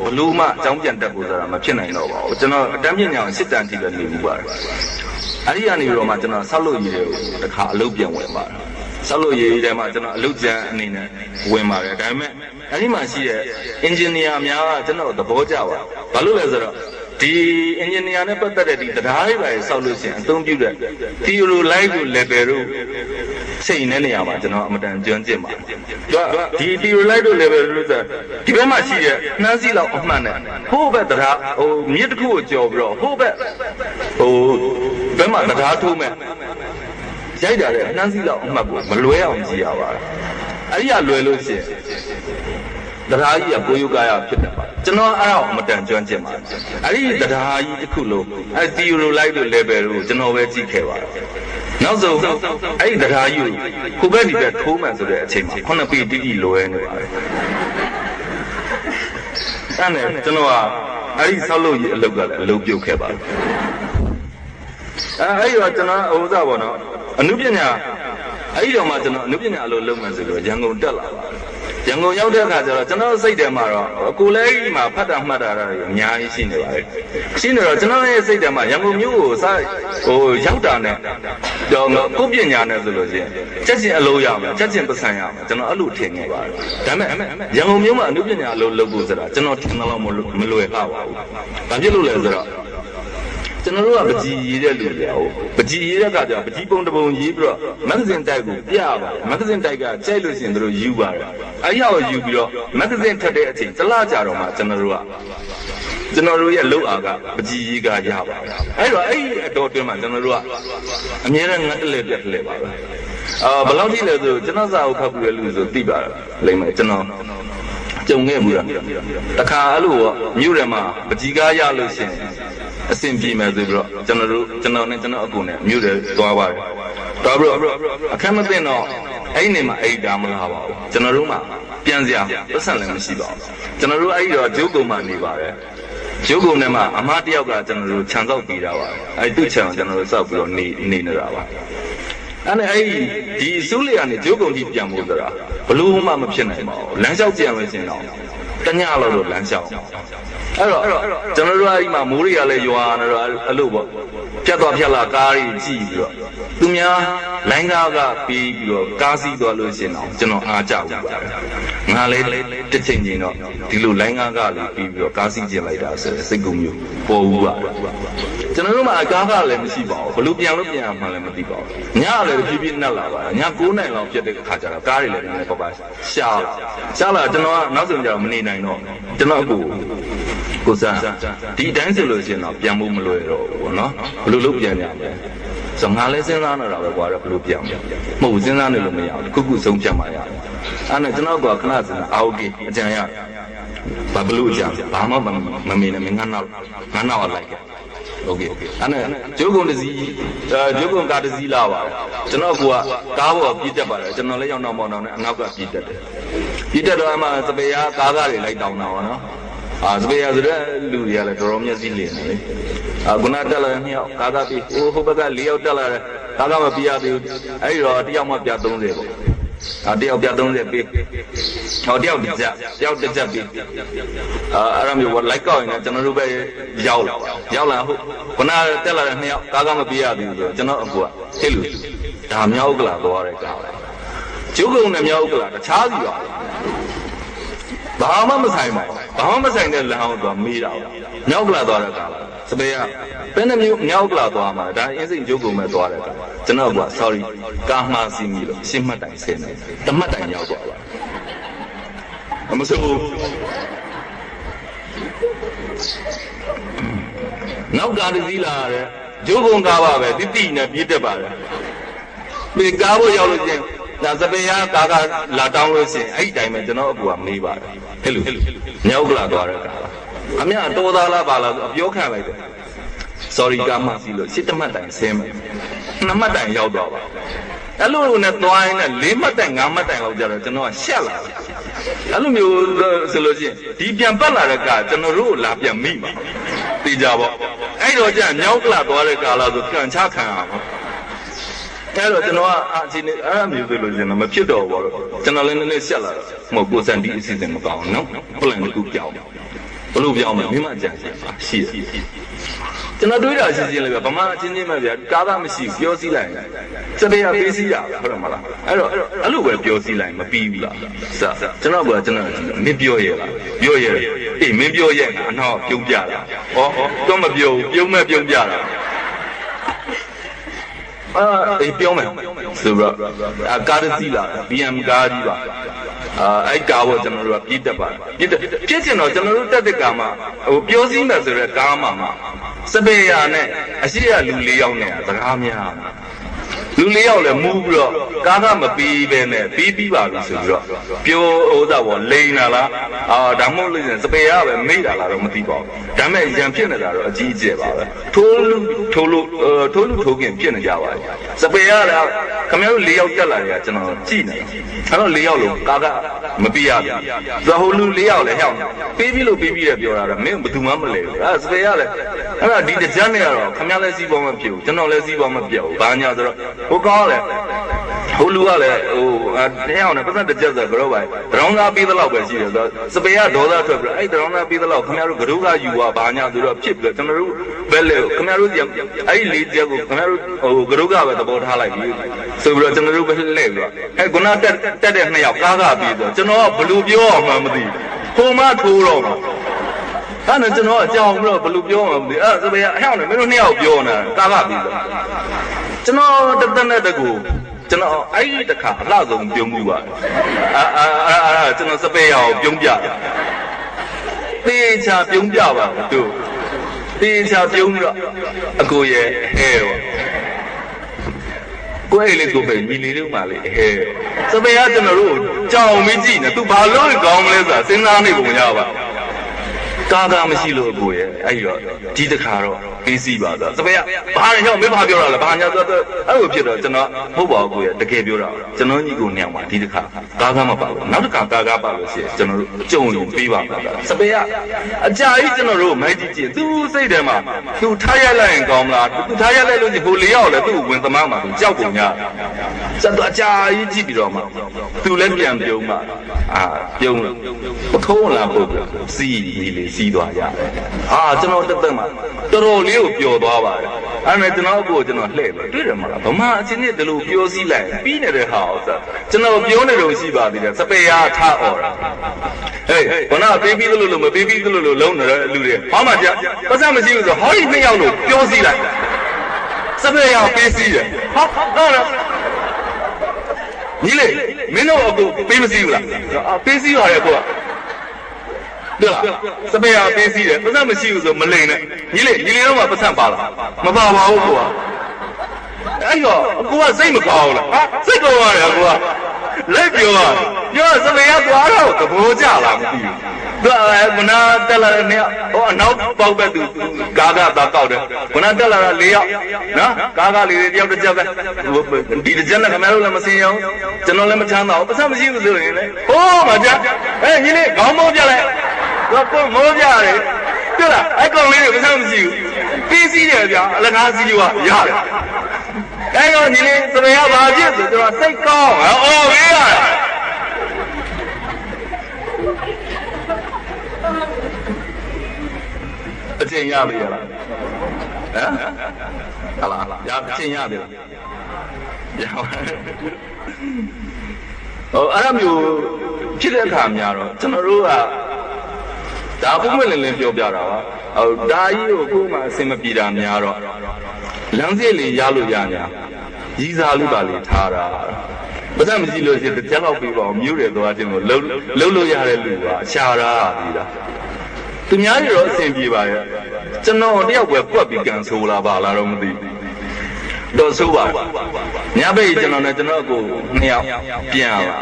ဘလူးမှအကြောင်းပြန်တက်ဖို့ဆိုတာမဖြစ်နိုင်တော့ပါဘူးကျွန်တော်အတန်းပညာစစ်တမ်းထိပဲနေဘူးပါတယ်အဲ့ဒီကနေပြီးတော့မှကျွန်တော်ဆောက်လို့ရည်တွေကိုတစ်ခါအလုပ်ပြန်ဝင်ပါတယ်ဆောက်လို့ရည်ထဲမှာကျွန်တော်အလုပ်ကျန်းအနေနဲ့ဝင်ပါတယ်ဒါပေမဲ့အဲ့ဒီမှာရှိတဲ့အင်ဂျင်နီယာများကကျွန်တော်သဘောကျပါဘာလို့လဲဆိုတော့ဒီအင်ဂျင်နီယာနဲ့ပတ်သက်တဲ့ဒီတရားတွေပါဆောက်လို့ရှိရင်အသုံးပြုတဲ့ theory ကို level တို့ချိန်တဲ့နေရာမှာကျွန်တော်အမတန်ကျွမ်းကျင်ပါတယ်ဒီ theory တို့ level တို့ဆိုဒီဘက်မှာရှိတဲ့နှမ်းစီလောက်အမှန်နဲ့ဟိုဘက်တရားမြစ်တစ်ခုကိုကြော်ပြီးတော့ဟိုဘက်ဘက်မှာတရားထိုးမဲ့ရိုက်တာတဲ့နှမ်းစီလောက်အမှတ်ကိုမလွဲအောင်ကြည့်ရပါတယ်အဲ့ဒီကလွယ်လို့ရှိရင်တရားကြီးကကိုယုကာယဖြစ်တယ်ပါကျွန်တော်အဲ့ဒါကိုအမတန်ကျွမ်းကျင်ပါတယ်အဲ့ဒီတရားကြီးတစ်ခုလုံးအဲ့ theory တို့ level တို့ကျွန်တော်ပဲကြည့်ခဲ့ပါတယ် နောက်ဆုံးအဲ့ဒီတရားယူခုဘက်ဒီဘက်ထိုးမှန်ဆိုတဲ့အချိန်မှာခုနှစ်ပေတိတိလွဲနေပါတယ်အဲ့နဲ့ကျွန်တော်ကအဲ့ဒီဆောက်လုပ်ရေးအလုပ်ကလည်းအလုပ်ပြုတ်ခဲ့ပါတယ်အဲ့တော့ကျွန်တော်ဥစားပေါ့နော်အနုပညာအဲ့ဒီတော့မှကျွန်တော်အနုပညာအလုပ်လုပ်မှဆိုပြီးရန်ကုန်တက်လာပါတယ်ရန်ကုန်ရောက်တဲ့အခါကျတော့ကျွန်တော်စိတ်ထဲမှာတော့ကိုယ်လည်းမှာဖတ်တာမှတ်တာတော့အများကြီးရှိနေပါတယ်ရှိနေတော့ကျွန်တော်ရဲ့စိတ်ထဲမှာရန်ကုန်မြို့ကိုစရောက်တာနဲ့တော့ကိုယ်ပညာနဲ့ဆိုလို့ရှိရင်ချက်ချင်းအလုပ်ရမယ်ချက်ချင်းပတ်စံရမယ်ကျွန်တော်အဲ့လိုထင်နေပါတယ်ဒါပေမဲ့ရန်ကုန်မြို့မှာအနုပညာအလုပ်လုပ်ဖို့ဆိုတာကျွန်တော်ထင်တော့မလွယ်ပါဘူးဘာဖြစ်လို့လဲဆိုတော့ကျွန်တော်တို့ကပကြီးရေးတဲ့လူတွေဟုတ်ပကြီးရေးတဲ့ကကြပကြီးပုံတစ်ပုံရေးပြီးတော့မဂ္ဂဇင်းတိုက်ကိုပြပါတယ်မဂ္ဂဇင်းတိုက်ကကြိုက်လို့ရှိရင်တို့ယူပါတယ်အဲ့ဒီဟာကိုယူပြီးတော့မဂ္ဂဇင်းထက်တဲ့အချိန်တစ်လကြာတော့မှကျွန်တော်တို့ရဲ့လုပ်အားကပကြီးရေးကရပါတယ်အဲ့တော့အဲ့ဒီအတော်တွင်းမှာကျွန်တော်တို့ကအမြဲတမ်းငတ်တလဲပြတ်တလဲပါပဲဘယ်လောက်ထိလဲဆိုကျွန်တော်စာအုပ်ဖတ်ပြီးရလို့ဆိုသိပါလိမ့်မယ်ကျွန်တော်ကြုံခဲ့ဘူးလားတခါအဲ့လိုမြို့ထဲမှာပကြီးကားရလို့ရှိရင်အဆင်ပြေမယ်ဆိုပြီးတော့ကျွန်တော်နဲ့ကျွန်တော်အကူနဲ့မြို့တွေသွားပါတယ်သွားပြီးတော့အခက်မသိတော့အဲ့ဒီနေမှာအဲ့ဒါမလားပါဘူးကျွန်တော်တို့မှပြန်စရာပတ်စံလည်းမရှိပါဘူးကျွန်တော်တို့အဲ့ဒီတော့ဂျုတ်ကုံမှနေပါတယ်ဂျုတ်ကုံထဲမှာအမတယောက်ကကျွန်တော်တို့ခြံစောက်ပြီးတာပါအဲ့သူ့ခြံကိုကျွန်တော်တို့စောက်ပြီးတော့နေနေတာပါအဲ့နဲ့အဲ့ဒီအစိုးရကနေဂျုတ်ကုံကြီးပြန်ဖို့ဆိုတာဘလို့မှမဖြစ်နိုင်ပါဘူးလမ်းလျှောက်ပြန်လို့ရှင်တော့တညလောက်တော့လမ်းလျှောက်အဲ့တော့ကျွန်တော်တို့အဲ့ဒီမှာမိုးတွေကလည်းရွာနေတော့အဲ့လိုပေါ့ဖြတ်သွားဖြတ်လာကားတွေကြည့်ပြီးတော့သူများလိုင်းကားကပြီးပြီးတော့ကားစီးသွားလို့ရှင်တော့ကျွန်တော်အားကြဘူးပါတယ်ငါလည်းတစ်ချိန်ချင်းတော့ဒီလိုလိုင်းကားကလည်းပြီးပြီးတော့ကားစီးကျင်လိုက်တာဆိုတဲ့စိတ်ကူးမျိုးပေါ်ဘူးပါကျွန်တော်တို့မှာကားကလည်းမရှိပါဘူးဘလို့ပြန်လို့ပြန်မှလည်းမသိပါဘူးညလည်းဖြည်းဖြည်းနှက်လာပါတယ်ည9နိုင်လောက်ဖြစ်တဲ့အခါကျတော့ကားတွေလည်းနည်းနည်းပါရှာလာကျွန်တော်ကနောက်ဆုံးကျတော့မနေနိုင်တော့ကျွန်တော်ကိုစားဒီအတိုင်းဆိုလို့ရှိရင်တော့ပြန်ဖို့မလွယ်တော့ဘူးပေါ့နော်ဘလို့ပြန်ရမလဲဆိုငါလည်းစဉ်းစားနေတာပဲကွာတော့ဘလို့ပြန်မဟုတ်စဉ်းစားနေလို့မရဘူးခုဆုံးဖြတ်မှရတယ်အဲ့နဲ့ကျွန်တော်ကခဏစဉ်းစားโอเคအကြံရဘာဘလို့အကြံဘာမှမမေးနဲ့ငါနောက်လိုက်ခဲ့โอเคအဲ့နဲ့ဂျုတ်ကုံတစည်းဂျုတ်ကုံကားတစည်းလာပါတယ်ကျွန်တော်ကကားပေါ်ပြည့်တက်ပါတယ်ကျွန်တော်လည်းရောက်တော့မောင်းတော့နဲ့အနောက်ကပြည့်တက်တယ်ပြည့်တက်တော့အမှစပယ်ယာကားတွေလိုက်တောင်းတာပါနော်စပယ်ယာဆိုတဲ့လူတွေကလည်းတော်တော်မျက်စိလင်းနေလေခုနတက်လာတဲ့2ယောက်ကားပြီးဟိုဘက်က4ယောက်တက်လာတယ်ကားမပြရသေးဘူးအဲ့ဒီတော့တယောက်မှပြ30ပေါ့တယောက်ပြ30ပေးဟောတယောက်တစ်ချက်ပေးအဲ့ဒါမျိုးလိုက်ကောက်ရင်ကျွန်တော်တို့ပဲရောက်လာဟုတ်ခုနတက်လာတဲ့2ယောက်ကားမပြရသေးဘူးဆိုကျွန်တော်အကူကဟဲ့လူဒါမြောက်ကလာသွားတဲ့ကားကျုပ်ကုံနဲ့မြောက်ကလာတခြားစီပါဘာမှမဆိုင်ပါဘူးဘာမှမဆိုင်တဲ့လမ်းအောင်သွားမေးတာမြောက်ကလာသွားတဲ့ကားလားစပယ်ကဘယ်နှမျိုးမြောက်ကလာသွားမှာဒါအင်းစိန်ကျုပ်ကုံမဲ့သွားတဲ့ကားကျွန်တော်က sorry ကားမှားစီမိလို့ရှင်းမှတ်တိုင်ဆင်းတယ်တမတ်တိုင်ရောက်သွားပါမစိုးနောက်ကားတစ်စီးလာတဲ့ကျုပ်ကုံကားပါပဲတိနဲ့ပြည့်တက်ပါတယ်ဒီကားဖို့ရောက်လို့ချင်းဒါစပယ်ကားကလာတောင်းလို့ရှိရင်အဲ့ဒီတိုင်းပဲကျွန်တော်အကူကမေးပါတယ်ဟဲ့လူမြောက်ကလာသွားတဲ့ကားအမြတော်သားလားပါလားဆိုအပြောခံလိုက်တယ် sorry ကားမှစီလို့စစ်တမတ်တိုင်ဆင်းမယ်2မှတ်တိုင်ရောက်တော့ပါအဲ့လိုနဲ့သွားရင်လည်း4မှတ်တိုင်5မှတ်တိုင်လောက်ကြတော့ကျွန်တော်ကရှက်လာတယ်အဲ့လိုမျိုးဆိုလို့ရှိရင်ဒီပြန်ပတ်လာတဲ့ကားကျွန်တော်တို့လာပြန်မိမှာသိကြပါအဲ့တော့ကြာမြောက်ကလာသွားတဲ့ကားလားဆိုကန်ချခံရမှာအဲ့တော့ကျွန်တော်ကအချင်းအဲ့အမျိုးဆိုလို့ရှင်တော့မဖြစ်တော့ဘူးတော့ကျွန်တော်လည်းနည်းနည်းရှက်လာတော့မဟုတ်ကိုစံဒီအစီအစဉ်မကောင်းဘူးနော် plan တစ်ခုပြောင်းဘလို့ပြောင်းမလဲမိမအကြံရှင်ပါရှိတယ်ကျွန်တော်တွေးတာရှင်းရှင်းလေးပဲဗမာအချင်းချင်းပဲဗျာကားကမရှိဘူးပြောစည်းလိုက်စပယ်ယာပေးစည်းရဟုတ်တယ်မလားအဲ့တော့အဲ့လိုပဲပြောစည်းလိုက်မပြီးဘူးလားကျွန်တော်ကမင်းပြောရဲလားပြောရဲအေးမင်းပြောရဲငါအနောက်ပြုံးပြတာဟောတော့မပြောဘူးပြုံးမဲ့ပြုံးပြတာအေးပြောမယ်ဆိုတော့ကားတစ်စီးလာ BM ကားကြီးပါအဲ့ကားကိုကျွန်တော်တို့ကပြည့်တက်ပါတယ်ပြည့်ချင်တော့ကျွန်တော်တို့တက်တဲ့ကားမှာဟိုပြောစည်းမယ်ဆိုတဲ့ကားမှာစပယ်ယာနဲ့အရှိရလူ4ယောက်နဲ့စကားများ လူလေးယောက်လည်းမူးပြီးတော့ကားကမပြီးပဲနဲ့ပြီးပါပြီဆိုပြီးတော့ပြောဥစ္စာပေါ့လိန်လာလားဒါမှမဟုတ်လို့စပယ်ရပဲမိတာလားတော့မသိပါဘူးဒါပေမဲ့ရန်ဖြစ်နေတာတော့အကြီးအကျယ်ပါပဲထိုးလူထိုးခင်ဖြစ်နေကြပါလေစပယ်ရတာခင်ဗျားတို့၄ယောက်တက်လာတယ်ကကျွန်တော်ကြည့်နေအဲ့တော့၄ယောက်လုံးကားကမပြီးရဘူးသူဟိုလူ၄ယောက်လည်းဟဲ့ပြီးပြီလို့ပြီးပြီတယ်ပြောတာတော့မင်းဘယ်သူမှမလဲဘူးအဲ့စပယ်ရလည်းအဲ့ဒါဒီတကြမ်းနေရတော့ခင်ဗျားလည်းစီးပွားမဖြစ်ဘူးကျွန်တော်လည်းစီးပွားမပြတ်ဘူးဘာညာဆိုတော့ဟိုကောင်းလေဟိုလူကလည်းဟိုတဲ့အောင်နဲ့ပတ်သက်တကြက်ဆိုတော့ပါတရောင်းသားပေးသလောက်ပဲရှိတယ်ဆိုတော့စပယ်ကဒေါသထွက်ပြီးအဲ့တရောင်းသားပေးသလောက်ခင်ဗျားတို့ကရုကယူပါဘာညာဆိုတော့ဖြစ်ပြီးတော့ကျွန်တော်တို့ပဲလေခင်ဗျားတို့အဲ့လေးချက်ကိုခင်ဗျားတို့ဟိုကရုကပဲသဘောထားလိုက်ပြီဆိုပြီးတော့ကျွန်တော်တို့ပဲလှည့်ပြီးတော့အဲ့ခုနတက်တဲ့နှစ်ယောက်ကားပြီးဆိုကျွန်တော်ကဘလူပြောအောင်မှမသိဟိုမှထိုးတော့မှာအဲ့တော့ကျွန်တော်အကြောင်းပြီးတော့ဘလူပြောအောင်မသိအဲ့စပယ်ကအဟောင်းနဲ့မင်းတို့နှစ်ယောက်ပြောနေတာကားပြီးဆိုကျွန်တော်တက်တဲ့ကူကျွန်တော်အဲ့ဒီတခါအလှဆုံးပြုံးမှုပါကျွန်တော်စပယ်ရအောင်ပြုံးပြတေချာပြုံးပြပါတို့တေချာပြုံးပြီးတော့အကိုရဲ့ဟဲပေါ့ကိုယ်လေးကိုပဲညီလေးတို့မှလေဟဲစပယ်ကကျွန်တော်တို့ကြောင်မကြည့်နဲ့သူဘာလို့ကောင်းမလဲဆိုတာစဉ်းစားနေပုံရပါကားမရှိလို့အကိုရဲ့အဲ့တော့ဒီတခါတော့ပေးစီပါတော့စပယ်ကဘာလဲဟောမင်းဘာပြောတာလဲဘာညာဆိုတော့အဲ့လိုဖြစ်တော့ကျွန်တော်ဟုတ်ပါဘူးကိုရဲ့တကယ်ပြောတာကျွန်တော်ညီကိုနှစ်ယောက်မှာဒီတခါကားမပါဘူးနောက်တစ်ခါကားပါလို့ရှိရင်ကျွန်တော်တို့ကြုံရင်ပေးပါမှာစပယ်ကအကြာကြီးကျွန်တော်တို့မိုက်ကြည့်ကြည့်သူစိတ်ထဲမှာသူထားရလိုက်ရင်ကောင်းမလားသူထားရလိုက်လို့ရှိရင်ဟို၄ယောက်လည်းသူ့ဝင်သမားမှာသူကြောက်ကုန်ကြစက်တော့အကြာကြီးကြည့်ပြီးတော့မှသူလည်းပြန်ပြုံးမှာပြုံးလို့ထိုးလာပုတ်စီးလေးစီးသွားကြကျွန်တော်တက်မှာတော်တော်လေးကိုပျော်သွားပါတယ်အဲ့မဲ့ကျွန်တော်ကိုကျွန်တော်လှည့်တယ်တွေ့တယ်မလားဗမာအချင်းနဲ့ဒီလိုပြောစည်းလိုက်ပြီးနေတဲ့ဟာဥစ္စာကျွန်တော်ပြောနေတော့ရှိပါသေးတယ်စပယ်ရထားអော်တာဟေးဘနာပေးပြီးသလိုလိုမပေးပြီးသလိုလိုလုံးနေတဲ့လူတွေဟောမှကြပတ်စံမရှိဘူးဆိုဟောဒီနှစ်ယောက်လို့ပြောစည်းလိုက်စပယ်ရပေးစည်းတယ်ဟုတ်လားညီလေးမင်းတို့အကိုပေးမစည်းဘူးလားပေးစည်းရတယ်ကိုက对了，这边啊，别死人，不然没洗的时候没冷呢。你来让我不上班了，没办法我过。哎呦，我谁没搞了啊？谁搞了呀？我来表啊，要是没要多少，都不加了。对，我那得了那，脑包白都嘎打搞的，我那得了那那嘎里要的这个，你的真的看没有那么信用，真的那么强盗，不上没洗的时候呢？嘛家，哎，你嘞搞毛家嘞？我不毛家嘞，对了，还搞嘞不上没洗，必须的家，那干洗哇，呀嘞。哎呦，你嘞怎么样把戒指对吧？谁搞啊？没呀。အကျင့်ရပြီလားဟမ်ဟာလားရအကျင့်ရပြီလားရပါအဲ့လိုမျိုးဖြစ်တဲ့အခါများတော့ကျွန်တော်တို့ကဒါပုံမှန်လင်းပြောပြတာပါဒါကြီးကိုကိုယ်မှအဆင်မပြေတာများတော့လမ်းစစ်လေးရလို့ရညာရည်စားလို့ပါလေထားတာဘာသာမရှိလို့ရှိရင်တစ်ချက်တော့ပြီးပါအောင်မြို့တယ်သွားခြင်းကိုလှုပ်လို့ရတဲ့လူကရှားတာပြီးတာသူများတွေတော့အဆင်ပြေပါရဲ့ကျွန်တော်တယောက်ပဲကွက်ပြီးကန်ဆိုးလာပါလားတော့မသိတော့ဆိုးပါညဘက်ကျွန်တော်နဲ့ကျွန်တော်ကိုနှစ်ယောက်ပြန်လာ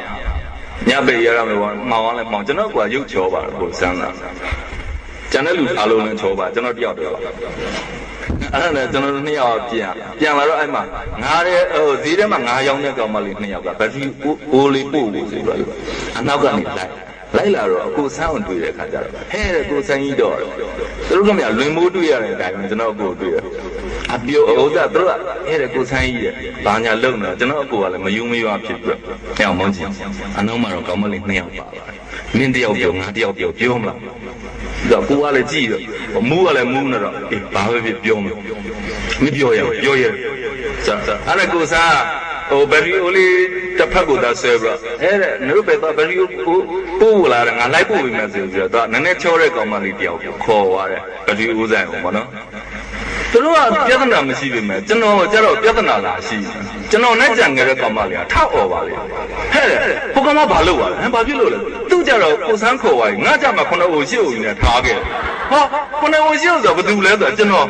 ညဘက်ရရမယ်ပေါ့မောင်ကလည်းမောင်ကျွန်တော်ကရုပ်ချောပါကိုစမ်းလာကျန်တဲ့လူအားလုံးလည်းချောပါကျွန်တော်တယောက်တည်းပါအဲ့ဒါနဲ့ကျွန်တော်တို့နှစ်ယောက်ပြန်လာတော့အဲ့မှာငါတဲ့ဈေးထဲမှာငါရောင်းတဲ့ကောင်မလေးနှစ်ယောက်ကဘက်ထရီအိုးလေးပို့လို့ဆိုပြီးတော့အနောက်ကနေလိုက်လာတော့ကိုဆန်းအောင်တွေ့တဲ့အခါကျတော့ဟဲ့ကိုဆန်းကြီးတော့သူတို့ကမှလွင်မိုးတွေ့ရတဲ့အတိုင်းကျွန်တော်ကိုတွေ့ရအပြိုဥစ္စာသူတို့ကဟဲ့ကိုဆန်းကြီးရဲ့ဘာညာလုံနေကျွန်တော်အကိုကလည်းမယုံမရွာဖြစ်ပြီးတော့ညောင်မောင်းချင်းအနောက်မှာတော့ကောင်မလေးနှစ်ယောက်ပါမင်းတယောက်ပြောငါတယောက်ပြောမလားဒါကိုကလည်းကြည့်တော့မူးကလည်းမူးနေတော့ဘာပဲဖြစ်ပြောမပြောရအဲ့ဒါကိုစားဘယ်လိုလဲတစ်ဖက်ကိုသာဆွဲပြီးတော့အဲ့ဒါနုပဲတော့ဘယ်လိုပို့လာတယ်ငါလိုက်ပို့ပေးမယ်ဆိုပြီးတော့နည်းနည်းချောတဲ့ကောင်မလေးတယောက်ခေါ်သွားတယ်ဘယ်လိုဦးဆိုင်အောင်ပေါ့နော်သူတို့ကပြဿနာမရှိပေမဲ့ကျွန်တော်ကျတော့ပြဿနာလာရှိကျွန်တော်နဲ့ကြံခဲ့တဲ့ကောင်မလေးကထောက်អော်ပါလေဟဲ့ဟိုကောင်မဘာလုပ်ပါလဲဘာဖြစ်လို့လဲသူကြတော့ကိုစန်းခေါ်သွားပြီငါကြမှာ9ဟို8ဟိုနဲ့ထားခဲ့ဟာ9ဟို8ဟိုဆိုဘယ်သူလဲဆိုတော့ကျွန်တော်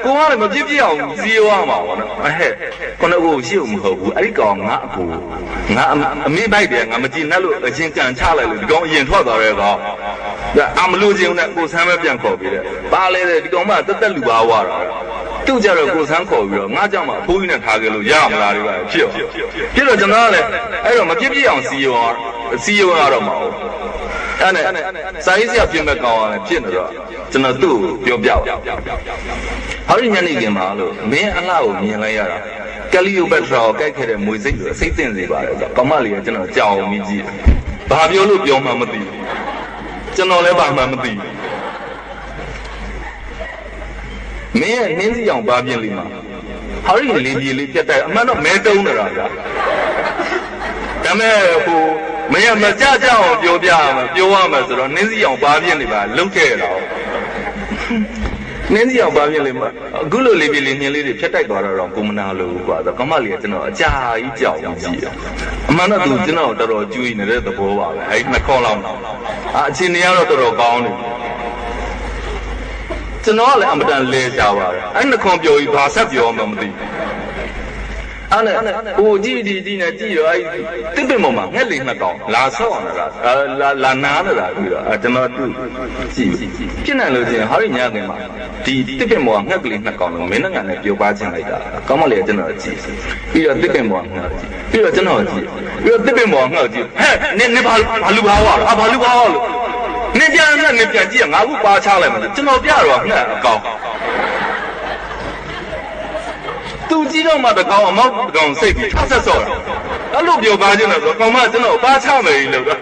ကိုကလည်းမပြစ်ပြအောင်စီးရမှာပေါ့နော်ဟဲ့ခုနကကိုရှိအောင်မဟုတ်ဘူးအဲ့ဒီကောင်ငါအကိုငါအမေပိုက်တယ်ငါမကြည့်နဲ့လို့အရင်ကန်ချလိုက်လို့ဒီကောင်အရင်ထွက်သွားတဲ့ကောင်အမလို့ချင်းနဲ့ကိုဆန်းပဲပြန်ခေါ်ပြီးတယ်ပါလဲတဲ့ဒီကောင်မတက်တက်လူပါဝါတာသူ့ကြတော့ကိုဆန်းခေါ်ပြီးတော့ငါကြောင့်မှအဖိုးကြီးနဲ့ထားကြလို့ရမလားတွေပါဖြစ်တော့ကျွန်တော်ကလည်းအဲ့တော့မပြစ်ပြအောင်စီးရတော့မှာဟုတ်အဲ့နဲ့စာရေးဆရာပြင်မဲ့ကောင်ကလည်းဖြစ်နေတော့ကျွန်တော်သူ့ကိုပြောပြဟောဒီညနေခင်းမှာလို့မင်းအလှကိုမြင်လိုက်ရတာကလီယိုပက်ထရာကိုကြိုက်ခဲ့တဲ့မွေစိတ်လိုစိတ်သင့်စေပါတယ်ဆိုတော့ကောင်မလေးကကျွန်တော်ကြောက်မိကြည့်ဘာပြောလို့ပြောမှမသိဘူးကျွန်တော်လည်းဘာမှမသိဘူးမင်းရဲ့နင်းစီအောင်ဘာပြင်းလိမ့်မှာဟောဒီလေးပြေလေးပြတ်တဲ့အမှန်တော့မဲတုံးနေတာဗျာဒါမဲ့ဟိုမင်းမကြကြအောင်ပြောရမယ်ဆိုတော့နင်းစီအောင်ဘာပြင်းနေပါလုတ်ခဲ့တာနင်းစီအောင်ဘာပြင်းလိမ့်မှာအခုလိုလေးပြေလေးနှင်းလေးတွေဖြတ်တိုက်သွားတော့ကိုမနာလို့ကွာဆိုတော့ကမလေးကကျွန်တော်အကြာကြီးကြောက်ကြည့်အမှန်တော့သူကျွန်တော်တော်တော်ကြွေးနေတဲ့သဘောပါပဲအဲ့နှစ်ခေါက်လောက်အချင်းတွေကတော့တော်တော်ကောင်းတယ်ကျွန်တော်ကလည်းအမတန်လဲကြပါတယ်အဲ့နှခွန်ပြောပြီးဘာဆက်ပြောမှမသိအဲ့နဲ့ဟိုကြည့်ဒီနဲ့ကြည့်ရောအဲ့တစ်ပင်ပေါ်မှာငှက်လေးနှစ်ကောင်လာဆော့အောင်လာနားနေတာပြီးတော့ကျွန်တော်သူ့ကြည့်ဖြစ်နိုင်လို့ချင်းဟာရီညခင်မှာဒီတစ်ပင်ပေါ်ကငှက်ကလေးနှစ်ကောင်လုံးမင်းနိုင်ငံနဲ့ပြောပါချင်းလိုက်တာကောင်းမလေးကျွန်တော်ကြည့်ပြီးတော့တစ်ပင်ပေါ်ကငှက်ကြည့်ပြီးတော့ကျွန်တော်ကြည့်ပြီးတော့တစ်ပင်ပေါ်ကငှက်ကြည့်ဟဲ့နင်ဘာလူဘာဝဘာလူဘာဝလို့နင်ပြန်ကြည့်ငါ့ကိုပါချလိုက်မှာကျွန်တော်ပြတော့ငှက်အကောင်သူကြည့်တော့မှတကောင်အမောက်တကောင်စိတ်ပြီးဆက်ဆော့တာအဲ့လိုပြောပါချင်းတော့ဆိုကောင်မကျွန်တော်ပါချမယ်လို့တော့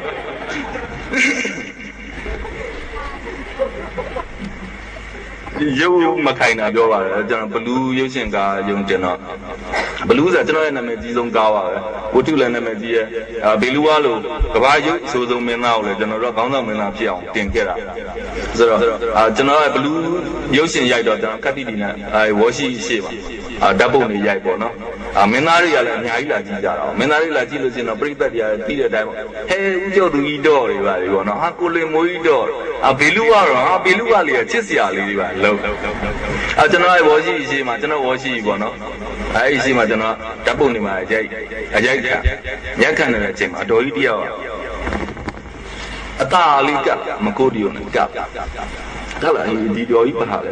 ရုပ်မခိုင်တာပြောပါတယ်ကျွန်တော်ဘလူးရုပ်ရှင်ကားယုံကျွန်တော်ဘလူးဆိုကျွန်တော်ရဲ့နာမည်ကြီးဆုံးကားပါပဲဝတ္ထုလည်းနာမည်ကြီးရဲ့ဘေလူဝါလို့ကဘာရုပ်အဆိုးဆုံးမင်းသားကိုလည်းကျွန်တော်တို့ခေါင်းဆောင်မင်းသားဖြစ်အောင်တင်ခဲ့တာဆိုတော့ကျွန်တော်ရဲ့ဘလူးရုပ်ရှင်ရိုက်တော့ကျွန်တော်ကတိတီနဲ့ဝေါ်ရှိရှိပါဓာတ်ပုံတွေရိုက်ပေါ့နော်မင်းသားတွေကလည်းအများကြီးလာကြည့်ကြတာမင်းသားတွေလာကြည့်လို့ရှိရင်တော့ပြိသက်တွေကပြီးတဲ့အတိုင်းပေါ့ဟဲဦးကျော်သူကြီးတော့တွေပါလေပေါ့နော်ကိုလင်မိုးကြီးတော့ဘေလူကတော့ဘေလူကလေးကချစ်စရာလေးတွေပါလုံးကျွန်တော်ရဲ့ဝေါ်ရှိရှိမှာကျွန်တော်ဝေါ်ရှိပေါ့နော်အဲဒီရှိမှာကျွန်တော်ဓာတ်ပုံတွေမှာအရိုက်ခံရက်ခံနေတဲ့အချိန်မှာအတော်ကြီးတယောက်အသာလေးကမကိုဒီယိုနဲ့ကဟုတ်လားဒီတော်ကြီးပါလေ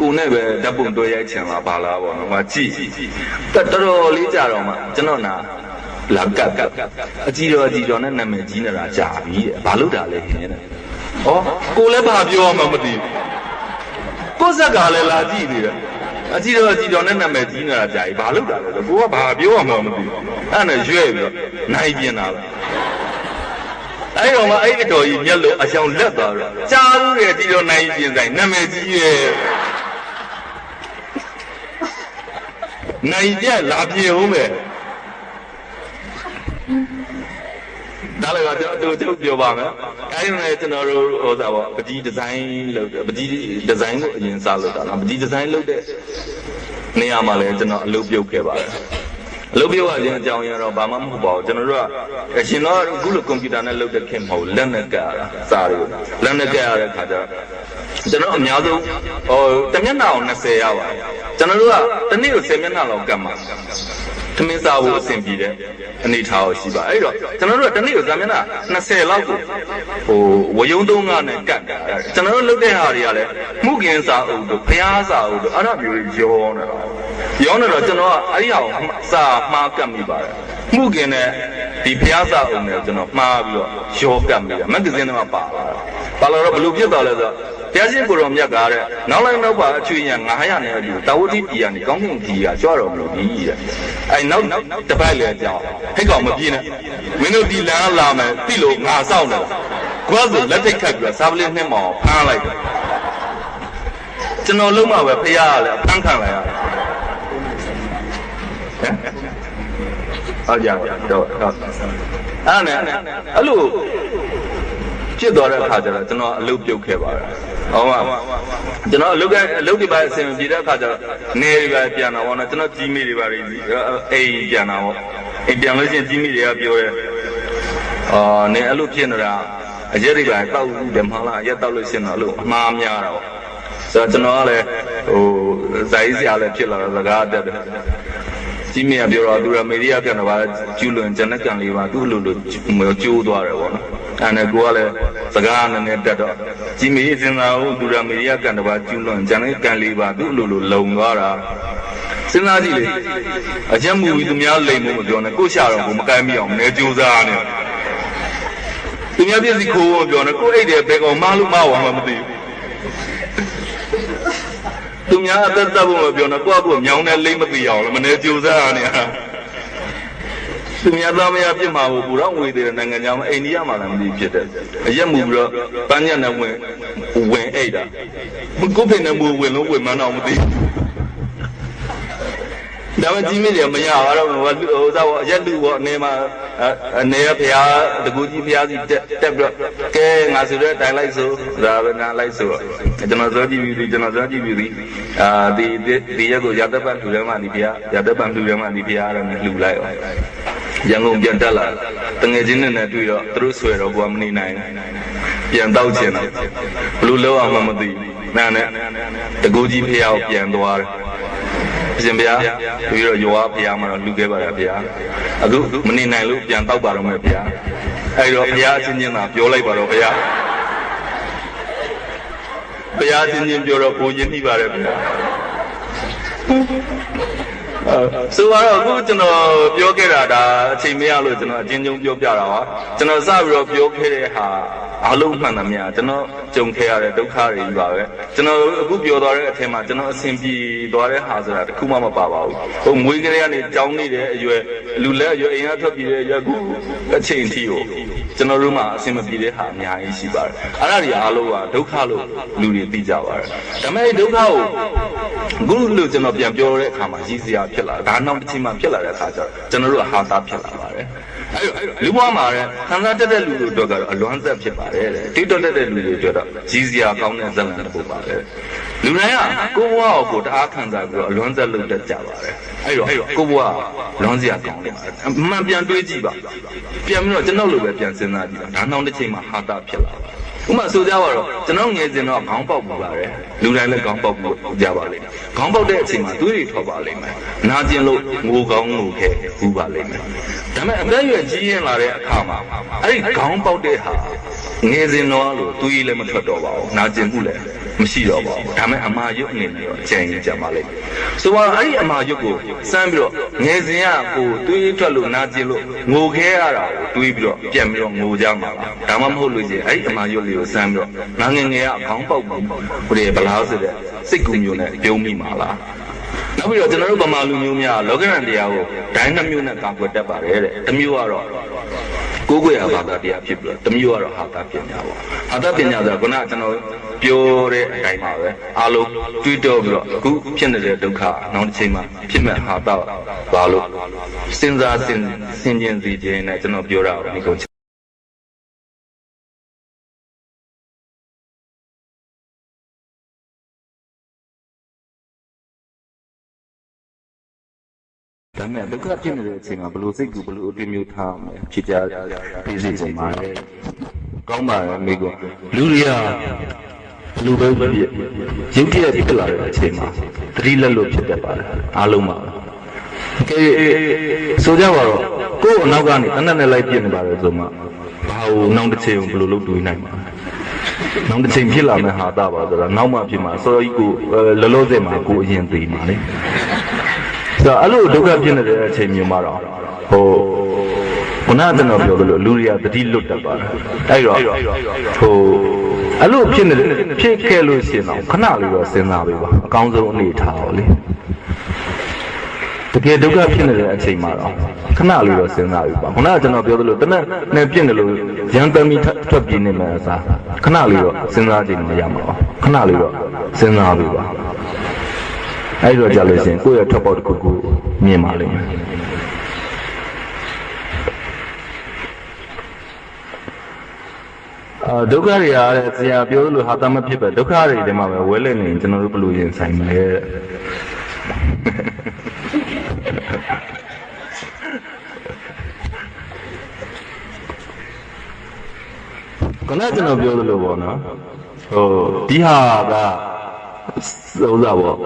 ကိုနဲ့ပဲဓာတ်ပုံတွဲရိုက်ချင်လာပါလားပေါ့နော်ငါကြည့်တော်တော်လေးကြာတော့မှကျွန်တော်နာလာကအကြီးတော်နဲ့နာမည်ကြီးနေတာကြာပြီတဲ့ဘာလို့တာလဲခင်းနေတယ်ဩကိုလည်းဘာပြောမှမသိကိုဇက်ကလည်းလာကြည့်နေတယ်အကြီးတော်နဲ့နာမည်ကြီးနေတာကြာပြီဘာလို့တာလဲဆိုကိုကဘာပြောမှမသိအဲ့နဲ့ရွဲ့ပြီးတော့နိုင်ပြင်းတာလားအဲ့တော့မှအဲ့ဒီတော်ကြီးမျက်လုံးအချောင်လက်သွားတော့ကြားဘူးရဲ့ဒီတော့နိုင်ပြင်ဆိုင်နာမည်ကြီးရဲ့နိုင်ပြလာပြေဦးမယ်ဒါလည်းကကျွန်တော်ပြောပါမယ်အဲ့ဒီနဲ့ကျွန်တော်တို့ဟိုစားပေါ့ပကြီးဒီဇိုင်းလုပ်တယ်ပကြီးဒီဇိုင်းကိုအရင်စလုပ်တာနော်ပကြီးဒီဇိုင်းလုပ်တဲ့နေရာမှာလည်းကျွန်တော်အလုပ်ပြုတ်ခဲ့ပါတယ်အလုပ်ပြုတ်ရခြင်းအကြောင်းရတော့ဘာမှမဟုတ်ပါဘူးကျွန်တော်တို့ကအရှင်တော့အခုလိုကွန်ပျူတာနဲ့လုပ်တဲ့ခင်မဟုတ်လက်နဲ့ကရတာစားတယ်လက်နဲ့ကရတဲ့ခါကျတော့ကျွန်တော်အများဆုံးဟိုတမျက်နှာအောင်20ရပါတယ်ကျွန်တော်တို့ကတစ်နေ့ကို10မျက်နှာလောက်ကတ်မှာသမင်းစားဖို့အဆင်ပြေတဲ့အနေထားကိုရှိပါအဲ့တော့ကျွန်တော်တို့ကတစ်နေ့ကိုဇာမျက်နှာ20လောက်ကိုဟိုဝယုံသုံးကနဲ့ကတ်တာကျွန်တော်တို့လုပ်တဲ့ဟာတွေကလည်းမှုကင်းစာအုပ်တို့ဖျားစာအုပ်တို့အဲ့ဒါမျိုးရောနေတာကျွန်တော်ကအဲ့ဒီဟာကိုစာမှားကတ်မိပါတယ်မှုကင်းနဲ့ဒီဖျားစာအုပ်နဲ့ကျွန်တော်မှားပြီးတော့ရောကတ်မိတာမဂ္ဂဇင်းထဲမှာပါလာတော့ဘယ်လိုဖြစ်သွားလဲဆိုတော့ဘုရားရှင်ကိုတော်မြတ်ကားတဲ့နောက်လိုက်နောက်ပါအချွေညာ900နဲ့အတူတာဝတိပြည်ကနေကောင်းကင်ပြည်ကကြွတော်မလို့ပြီးတဲ့အဲနောက်တစ်ပတ်လည်းကြောင်းဟိတ်ကောင်မပြေးနဲ့မင်းတို့ဒီလမ်းလာမယ်သိလို့ငါစောင့်တယ်ကွာဆိုလက်ထိတ်ခတ်ပြီးစားပလင်းနှစ်မောင်ဖမ်းလိုက်တယ်ကျွန်တော်လုံးမပဲဖះရလဲဖမ်းခံလိုက်ရတယ်ဟုတ်ကြတော့အဲ့လိုဖြစ်သွားတဲ့အခါကျတော့ကျွန်တော်အလုပ်ပြုတ်ခဲ့ပါတယ်။ဟုတ်ပါကျွန်တော်အလုပ်တွေပါအဆင်ပြေတဲ့အခါကျတော့နေတွေပါပြန်တော့ဗောနော်ကျွန်တော်ကြီးမိတွေပါအိမ်ပြန်တာဗောအိမ်ပြန်လို့ရှိရင်ကြီးမိတွေကပြောတယ်နေအဲ့လိုဖြစ်နေတာအရက်တွေပါတောက်တယ်မဟုတ်လားအရက်တောက်လို့ရှိရင်တော့အဲ့လိုအမှားများတာဗော ဆိုတော့ကျွန်တော်ကလည်းဟိုဇာတ်ကြီးဆရာလည်းဖြစ်လာတော့စကားအတက်တယ်ကြီးမြတ်ပြောတော့သူရမေရိယပြန်တော့ဗာကျူးလွန်ဂျန်နက်ကံလေးပါသူ့လိုကျိုးသွားတယ်ပေါ့နော်အဲ့နဲ့ကိုကလည်းစကားနည်းနည်းတက်တော့ကြီးမေစဉ်းစားဦးသူရမေရိယကံတော့ဗာကျူးလွန်ဂျန်နက်ကံလေးပါသူ့လိုလုံသွားတာစဉ်းစားကြည့်လေအချက်မူပြီးသူများလိမ်မှုမပြောနဲ့ကိုရှာတော့ကိုမကိုင်းမိအောင်နည်းကြိုးစားနေသူများပြည့်စည်ခိုးဖို့ပြောနေကိုအိတ်တယ်ဘယ်ကောင်မလို့မအောင်မှမသိဘူးသူများအသက်သက်ဖို့မပြောနဲ့ကိုယ့်အကူမြောင်းနဲ့လိမ့်မသိအောင်လည်းမနေကြိုးစားရနေတာသူများသားမယားပြစ်မှာကိုပူတော့ငွေသေးတဲ့နိုင်ငံခြားမှာအိန္ဒိယမှာလည်းမသိဖြစ်တယ်အရက်မူပြီးတော့ပန်းညက်နဲ့ဝင်အိတ်တာကိုဖိနေမူဝင်လို့ဝင်မှန်းတော့မသိဒါမှကြီးမင်းတွေမရတော့ဟိုစားပေါ့ရက်လူပေါ့အနေမှာအနေရဖျားတကူကြီးဖျားစီတက်ပြီးတော့ကဲငါဆိုတဲ့တိုင်လိုက်ဆိုဒါပဲနားလိုက်ဆိုကျွန်တော်ဇောကြည့်ပြီးကျွန်တော်ဇောကြည့်ပြီးဒီရက်ကိုရတပတ်လူထဲမှာဒီဖျားရတပတ်လူထဲမှာဒီဖျားတော့လူလိုက်အောင်ရန်ကုန်ပြန်တက်လာတငယ်ချင်းနဲ့တွေ့တော့သူတို့ဆွဲတော့ကိုကမနေနိုင်ပြန်တောက်ချင်တော့ဘလူလောက်အောင်မသိနာနဲ့တကူကြီးဖျားကိုပြန်သွားတယ်ရှင်ဗျာပြီးတော့ယောဘုရားမှာတော့လူခဲ့ပါလားဗျာအခုမနေနိုင်လို့ပြန်တောက်ပါတော့မယ်ဗျာအဲ့တော့ဘုရားအချင်းချင်းသာပြောလိုက်ပါတော့ဗျာဘုရားအချင်းချင်းပြောတော့ကိုချင်းနှိပါတယ်ဗျာဆိုတော့အခုကျွန်တော်ပြောခဲ့တာဒါအချိန်မရလို့ကျွန်တော်အချင်းချင်းပြောပြတာပါကျွန်တော်စပြီးတော့ပြောခဲ့တဲ့ဟာအားလုံးမှန်သမျှကျွန်တော်ကြုံခဲ့ရတဲ့ဒုက္ခတွေကြီးပါပဲကျွန်တော်အခုပြောသွားတဲ့အထက်မှာကျွန်တော်အဆင်ပြေသွားတဲ့ဟာဆိုတာတခုမှမပါပါဘူးဟိုမွေးကလေးကနေကြောင်းနေတဲ့အရွယ်လူလက်အရွယ်အိမ်ကထွက်ပြေးတဲ့အခုအချိန်ထိကိုကျွန်တော်တို့မှာအဆင်မပြေတဲ့ဟာအများကြီးရှိပါတယ်အဲ့ဒါတွေအားလုံးကဒုက္ခလို့လူတွေသိကြပါတယ်ဒါပေမဲ့ဒုက္ခကိုအခုလို့ကျွန်တော်ပြန်ပြောတဲ့အခါမှာရည်စရာဖြစ်လာဒါနောက်တစ်ချိန်မှဖြစ်လာတဲ့အခါကျတော့ကျွန်တော်တို့ဟာသားဖြစ်လာပါတယ်လူဘဝမှာလည်းခံစားတတ်တဲ့လူတွေတော့ကတော့အလွမ်းသက်ဖြစ်ပါတယ်တဲ့တိတော့တဲ့လူတွေတော့ရည်စရာကောင်းတဲ့ဇာတ်လမ်းတစ်ခုပါပဲလူတိုင်းကကိုယ့်ဘဝကိုတအားခံစားပြီးတော့အလွမ်းသက်လုပ်တတ်ကြပါတယ်အဲ့တော့ကိုယ့်ဘဝလွမ်းစရာကောင်းတယ်အမှန်ပြန်တွေးကြည့်ပါပြန်ပြီးတော့ကျွန်တော်လိုပဲပြန်စဉ်းစားကြည့်ပါဒါနောက်တစ်ချိန်မှဟာသားဖြစ်လာပါဥမာဆိုကြပါတော့ကျွန်တော်ငယ်စဉ်တော့ခေါင်းပေါက်ပူပါတယ်လူတိုင်းလည်းခေါင်းပေါက်ပူကြပါလိမ့်မယ်ခေါင်းပေါက်တဲ့အချိန်မှာသွေးတွေထွက်ပါလိမ့်မယ်နာကျင်လို့ငိုကောင်းငိုခဲပူပါလိမ့်မယ်ဒါပေမဲ့အသက်အရွယ်ကြီးရင်လာတဲ့အခါမှာအဲ့ဒီခေါင်းပေါက်တဲ့ဟာငယ်စဉ်တော့လို့သွေးလည်းမထွက်တော့ပါဘူးနာကျင်မှုလည်းမရှိတော့ပါဘူးဒါပေမဲ့အမာရွတ်အနေနဲ့တော့ကြံရင်ကြံပါလိမ့်မယ်ဆိုတော့အဲ့ဒီအမာရွတ်ကိုစမ်းပြီးတော့ငယ်စဉ်ကကိုသွေးထွက်လို့နာကျင်လို့ငိုခဲရတာကိုတွေးပြီးတော့ပြန်ပြီးတော့ငိုကြမှာပါဒါမှမဟုတ်လို့ချင်းအဲ့ဒီအမာရွတ်ကိုစမ်းပြီးတော့ငါငယ်ငယ်ကခေါင်းပေါက်ပြီးဟိုဘလားဆိုတဲ့စိတ်ကူးမျိုးနဲ့ပြုံးမိမှာလားနောက်ပြီးတော့ကျွန်တော်တို့ဗမာလူမျိုးများလောကရန်တရားကိုဒိုင်းနှမျိုးနဲ့ကာကွယ်တတ်ပါတယ်တဲ့တစ်မျိုးကတော့ကိုယ်ကိုယ်ရဘာသာတရားဖြစ်ပြီးတော့တစ်မျိုးကတော့ဟာတာပညာပေါ့ဟာတာပညာဆိုတာခုနကကျွန်တော်ပြောတဲ့အတိုင်းပါပဲအားလုံးတွေးတောပြီးတော့အခုဖြစ်နေတဲ့ဒုက္ခနောက်တစ်ချိန်မှာဖြစ်မဲ့ဟာတာဘာလို့စဉ်းစားဆင်ခြင်စီခြင်းနဲ့ကျွန်တော်ပြောတာကိုဒီကုန်ဒါမဲ့ဒုက္ခဖြစ်နေတဲ့အချိန်မှာဘလို့စိတ်ကူဘလို့အတွေ့မျိုးထားမယ်ဖြစ်ကြပြီးစီပုံမှာလေကောင်းပါရဲ့မိကောလူတွေကလူပဲဖြစ်ရုပ်တရက်ဖြစ်လာတဲ့အချိန်မှာသတိလက်လို့ဖြစ်တတ်ပါတယ်အားလုံးပါကဲဆိုကြပါတော့ကိုယ်အနောက်ကနေတနက်နဲ့လိုက်ပြစ်နေပါတယ်ဆိုမှဘာလို့နောက်တစ်ချိန်ဘလို့လုပ်တွေးနိုင်မှာနောက်တစ်ချိန်ဖြစ်လာမယ့်ဟာတာပါဆိုတော့နောက်မှဖြစ်မှာစောကြီးကိုလောလောဆယ်မှာကိုအရင်သိမှာလေဆိုတော့အဲ့လိုဒုက္ခဖြစ်နေတဲ့အချိန်မျိုးမှာတော့ဟိုခုနကကျွန်တော်ပြောလို့လူတွေကသတိလွတ်တတ်ပါတယ်အဲ့တော့ဟိုအဲ့လိုဖြစ်နေဖြစ်ခဲ့လို့ရှိရင်တော့ခဏလေးတော့စဉ်းစားပေးပါအကောင်းဆုံးအနေထားပါလေတကယ်ဒုက္ခဖြစ်နေတဲ့အချိန်မှာတော့ခဏလေးတော့စဉ်းစားပေးပါခုနကကျွန်တော်ပြောလို့တနက်နဲ့ပြင့်တယ်လို့ရန်တမ်းပြီးထွက်ပြေးနေမယ်အစားခဏလေးတော့စဉ်းစားကြည့်နေရမှာပါခဏလေးတော့စဉ်းစားပေးပါအဲ့တော့ကြာလို့ရှိရင်ကိုယ့်ရဲ့ထွက်ပေါက်တစ်ခုခုမြင်ပါလိမ့်မယ်ဒုက္ခတွေအားတဲ့ဆရာပြောလို့ဟာသမဖြစ်ပဲဒုက္ခတွေထဲမှာပဲဝဲလက်နေရင်ကျွန်တော်တို့ဘယ်လိုရင်ဆိုင်မလဲခဏကျွန်တော်ပြောလို့ပေါ့နော်ဟိုဒီဟာက သုံးစားပေါ့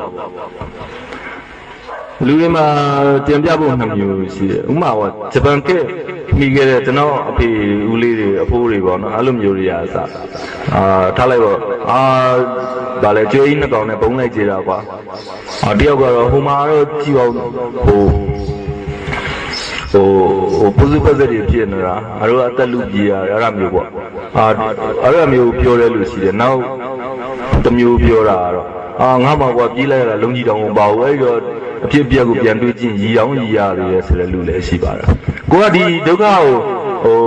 လူတွေမှာတင်ပြဖို့နှစ်မျိုးရှိတယ်ဥမာပေါ့ဂျပန်ကမိခဲ့တဲ့ကျွန်တော်အဖေဦးလေးတွေအဖိုးတွေပေါ့နော်အဲ့လိုမျိုးတွေအစားထားလိုက်ပေါ့ဗာလေကျွေးကြီးနှစ်ကောင်နဲ့ဘုံလိုက်ကြတာကွာတယောက်ကတော့ဟိုမှာတော့ကြည့်အောင်ဟိုပူဇော်ပတ်သက်တွေဖြစ်နေတာအရောအသက်လူကြီးရတယ်အဲ့ဒါမျိုးပေါ့အဲ့ဒါမျိုးပြောတယ်လို့ရှိတယ်နောက်တစ်မျိုးပြောတာကတော့ငါမှကွာပြေးလိုက်ရတာလုံးကြီးတောင်မပါဘူးအဲ့တော့အဖြစ်ပြက်ကိုပြန်တွေးကြည့်ရီအောင်ရီရတယ်ဆိုတဲ့လူလည်းရှိပါတယ်ကိုကဒီဒုက္ခကို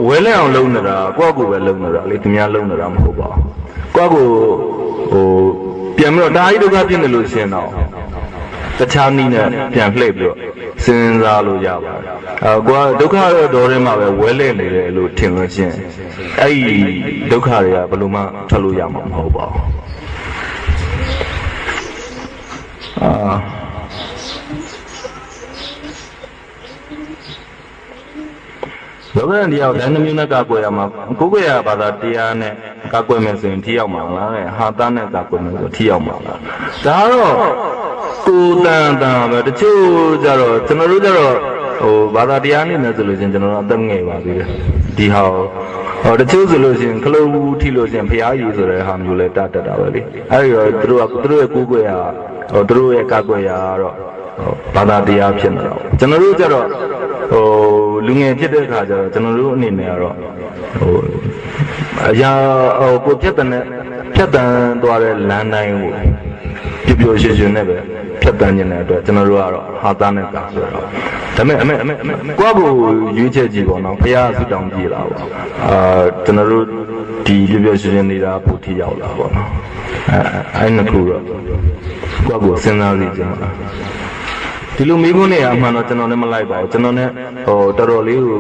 ဝဲလဲအောင်လုပ်နေတာကိုယ့်ကိုယ်ပဲလုပ်နေတာလေသူများလုပ်နေတာမဟုတ်ပါဘူးကိုယ့်ကိုပြန်ပြီးတော့ဒါကြီးဒုက္ခဖြစ်နေလို့ရှင်တော့တခြားနည်းနဲ့ပြန်လှည့်ပြီးတော့စဉ်းစားလို့ရပါတယ်ကိုကဒုက္ခတော့တော်ထဲမှာပဲဝဲလဲနေတယ်လို့ထင်လို့ရှင်အဲ့ဒီဒုက္ခတွေကဘယ်လိုမှထွက်လို့ရမှာမဟုတ်ပါဘူးလောကရန်တရားကိုလည်းနှမျိုးနဲ့ကာကွယ်ရမှာကိုယ်ကိုယ်ရဘာသာတရားနဲ့ကာကွယ်မယ်ဆိုရင်ထိရောက်မှာလားတဲ့ဟာသားနဲ့ကာကွယ်မယ်ဆိုထိရောက်မှာလားဒါတော့ကိုယ်တန်ပဲတချို့ကြတော့ကျွန်တော်တို့ကြတော့ဘာသာတရားနဲ့ဆိုလို့ရှင်ကျွန်တော်တို့အသက်ငယ်ပါသေးတယ်ဒီဟာတချို့ဆိုလို့ရှင်ခလုတ်ထိလို့ရှင်ဖျားရည်ဆိုတဲ့ဟာမျိုးလဲတတ်တာပဲလေအဲဒီတော့သူတို့ရဲ့ကိုယ်ကိုယ်ရသူတို့ရဲ့ကာကွယ်ရတော့ဘာသာတရားဖြစ်နေတော့ကျွန်တော်တို့ကြတော့လူငယ်ဖြစ်တဲ့အခါကျတော့ကျွန်တော်တို့အနေနဲ့ကတော့အရာကိုဖြတ်တန်းသွားတဲ့လမ်းတိုင်းကိုပျော်ပျော်ရွှင်ရွှင်နဲ့ပဲဖြတ်တန်းနေတဲ့အတွက်ကျွန်တော်တို့ကတော့ဟာသားနဲ့ကာဆိုတော့ဒါပေမဲ့ကိုယ့်ကိုရွေးချက်ကြည့်ပေါ့နော်ဘုရားဆုတောင်းကြည့်လာပေါ့ကျွန်တော်တို့ဒီပျော်ပျော်ရွှင်ရွှင်နေတာပို့ထိရောက်လာပေါ့နော်အဲ့နှစ်ခုတော့ကိုယ့်ကိုစဉ်းစားကြည့်ကြပါဒီလိုမိဖို့နေရအမှန်တော့ကျွန်တော်လည်းမလိုက်ပါဘူးကျွန်တော်လည်းတော်တော်လေးကို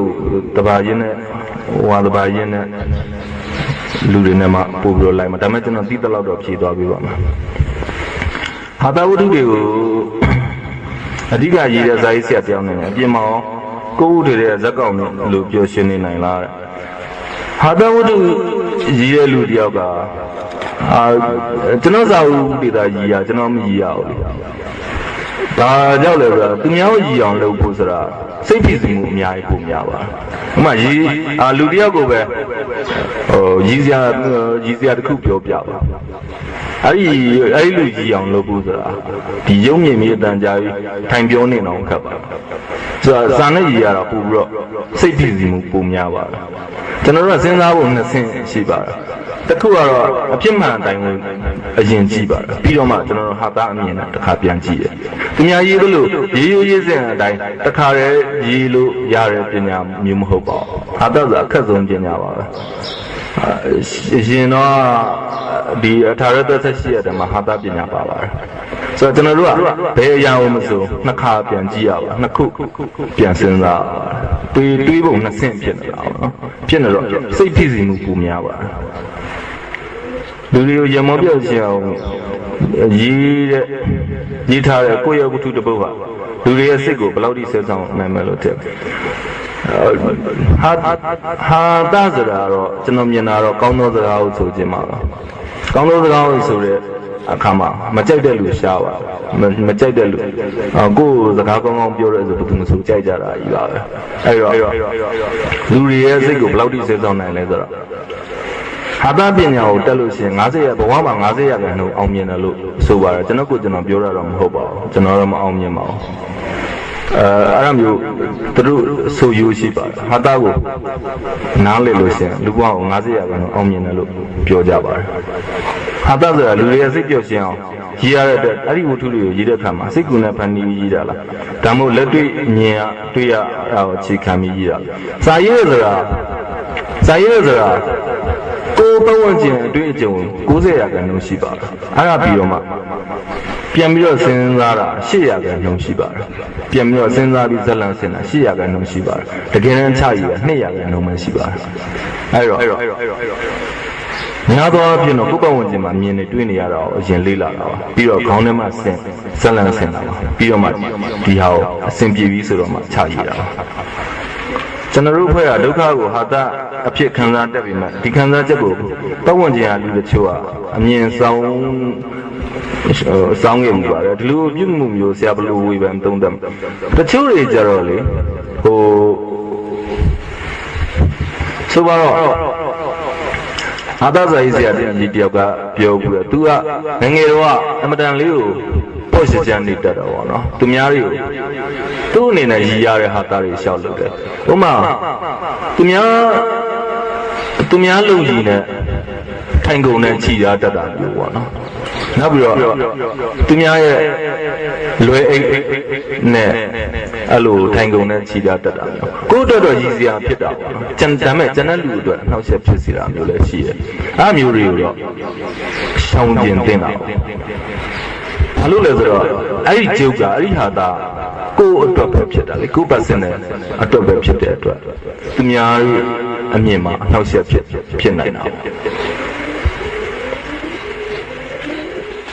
တပါရင်းနဲ့တပါရင်းနဲ့လူတွေနဲ့မှပို့ပြီးတော့လိုက်မှာဒါပေမဲ့ကျွန်တော်သိတဲ့လောက်တော့ဖြည့်သွားပြီးပါမှာဟာတာဝတ္ထုတွေကိုအဓိကရည်တဲ့ဇာတိဆရာပြောင်းနေတယ်အပြင်မှာကိုယ်ဥတွေရဲ့ဇက်ကောင်လို့ပြောရှင်းနေနိုင်လားတဲ့ဟာတာဝတ္ထုရည်တဲ့လူတယောက်ကကျွန်တော်ဇာဥဒေတာရည်ရကျွန်တော်မရည်ရဘူးလေဒါကြောင့်လည်းဗျာသူများကိုရည်အောင်လုပ်ဖို့ဆိုတာစိတ်ဖြစ်စီမှုအများကြီးပုံများပါဥမာလူတယောက်ကိုပဲရည်စရာတစ်ခုပြောပြပါအဲ့ဒီလူရည်အောင်လုပ်ဖို့ဆိုတာဒီရုံမြင့်မြေအတန်ကြာပြီးထိုင်ပြောနေတော့ခက်ပါဆိုတာဇာနဲ့ရည်ရတာပို့ပြီးတော့စိတ်ဖြစ်စီမှုပုံများပါကျွန်တော်တို့စဉ်းစားဖို့နှစ်ဆင့်ရှိပါတယ်တခုကတော့အဖြစ်မှန်အတိုင်းကိုအရင်ကြည့်ပါတယ်ပြီးတော့မှကျွန်တော်တို့ဟာသားအမြင်နဲ့တစ်ခါပြန်ကြည့်တယ်ပညာရေးလို့ရေးစင်အတိုင်းတစ်ခါတည်းရေးလို့ရတဲ့ပညာမျိုးမဟုတ်ပါဘူးဟာသားဆိုအခက်ဆုံးပညာပါပဲရှင်တော့ဒီအထာရသက်ရှိရတဲ့မှာဟာသားပညာပါပါတယ်ဆိုတော့ကျွန်တော်တို့ကဘယ်အရာကိုမဆိုနှစ်ခါပြန်ကြည့်ရပါနှစ်ခုပြန်စဉ်းစားတွေးဖို့နှစ်ဆင့်ဖြစ်နေတာပေါ့နော်ဖြစ်နေတော့စိတ်ဖြစ်စီမှုပူများပါတယ်လူတွေကိုရမောပြောက်ချင်အောင်ရေးထားတဲ့ကိုယ့်ရဲ့ဝတ္ထုတစ်ပုဒ်ဟာလူတွေရဲ့စိတ်ကိုဘယ်လောက်ထိဆက်ဆောင်နိုင်မယ်လို့ထင်ဟာတာဆိုတာတော့ကျွန်တော်မြင်တာတော့ကောင်းသောစကားကိုဆိုခြင်းပါပါကောင်းသောစကားကိုဆိုတဲ့အခါမှာမကြိုက်တဲ့လူရှားပါမကြိုက်တဲ့လူကိုယ်စကားကောင်းကောင်းပြောရဲဆိုဘယ်သူမှဆိုကြိုက်ကြတာကြီးပါပဲအဲ့တော့လူတွေရဲ့စိတ်ကိုဘယ်လောက်ထိဆက်ဆောင်နိုင်လဲဆိုတော့ဟာတာပညာကိုတက်လို့ရှိရင်90ရာဘဝမှာ90ရာခိုင်နှုန်းအောင်မြင်တယ်လို့ဆိုပါတယ်ကျွန်တော်ပြောတာတော့မဟုတ်ပါဘူးကျွန်တော်တော့မအောင်မြင်ပါဘူးအဲ့ဒါမျိုးသူတို့ဆိုယူရှိပါတယ်ဟာတာကိုနားလည်လို့ရှိရင်လူဘဝကို90ရာခိုင်နှုန်းအောင်မြင်တယ်လို့ပြောကြပါတယ်ဟာတာဆိုတာလူတွေရဲ့စိတ်ပြော့ရှင်းအောင်ရေးရတဲ့အတွက်အဲ့ဒီဝတ္ထုတွေကိုရေးတဲ့အခါမှာစိတ်ကူနဲ့ဖန်တီးရေးတာလားဒါမှမဟုတ်လက်တွေ့မြင်ရတွေ့ရအခြေခံပြီးရေးတာစာရေးဆိုတာကိုယ်ပတ်ဝန်းကျင်အတွင်းအကျုံ90ရာခိုင်နှုန်းရှိပါတယ်အဲ့ဒါပြီးတော့မှပြန်ပြီးတော့စဉ်းစားတာ8ရာခိုင်နှုန်းရှိပါတယ်ပြန်ပြီးတော့စဉ်းစားပြီးဇက်လန်ဆင်တာ8ရာခိုင်နှုန်းရှိပါတယ်တကယ်တမ်းချရည်က2ရာခိုင်နှုန်းပဲရှိပါတယ်အဲ့တော့များသောအားဖြင့်တော့ကိုယ်ပတ်ဝန်းကျင်မှာမြင်နေတွေ့နေရတာကိုအရင်လေ့လာတာပါပြီးတော့ခေါင်းထဲမှာဇက်လန်ဆင်တာပါပြီးတော့မှဒီဟာကိုအစဉ်ပြေပြီးဆိုတော့မှချရည်တာပါကျွန်တော်တို့ဖွဲ့ကဒုက္ခကိုဟာတာအဖြစ်ခံစားတတ်ပြီမှဒီခံစားချက်ကိုပတ်ဝန်းကျင်ကလူတချို့ကအမြင်ဆောင် စောင်းခဲ့မှုပါတယ်ဒီလိုပြုမှုမျိုးဆရာဘလို့ဝေဖန်သုံးသပ်တချို့တွေကြတော့လေဟိုဆိုပါတော့ဟာတာဇာကြီးဆရာဒီတယောက်ကပြောဘူးလေသူကငယ်တော့အမတန်လေးကိုပေါ့ရှချမ်းနေတတ်တော့ဗောနော်သူများတွေကိုသူ့အနေနဲ့ရည်ရတဲ့ဟာတာတွေရှောက်လုပ်တယ်ဥပမာသူများလုံကြီးနဲ့ထိုင်ကုန်နဲ့ခြိရတတ်တာမျိုးဗောနော်နောက်ပြီးတော့သူများရဲ့လွယ်အိတ်နဲ့အဲ့လိုထိုင်ကုန်နဲ့ခြိရတတ်တာမျိုးကိုယ့်အတွက်တော့ရည်စရာဖြစ်တာပေါ့နော်ဒါပေမဲ့ကျန်တဲ့လူတွေအတွက်အနှောက်အယှက်ဖြစ်စေတာမျိုးလည်းရှိတယ်အဲ့မျိုးတွေကိုတော့ရှောင်ကျင်တင်တာပေါ့ဘာလို့လဲဆိုတော့အဲ့ဒီကျုပ်ကအဲ့ဒီဟာတာကိုယ့်အတွက်ပဲဖြစ်တာလေကိုယ့်ပတ်စင်နဲ့အတွက်ပဲဖြစ်တဲ့အတွက်သူများရဲ့အမြင်မှာအနှောက်အယှက်ဖြစ်နိုင်တာ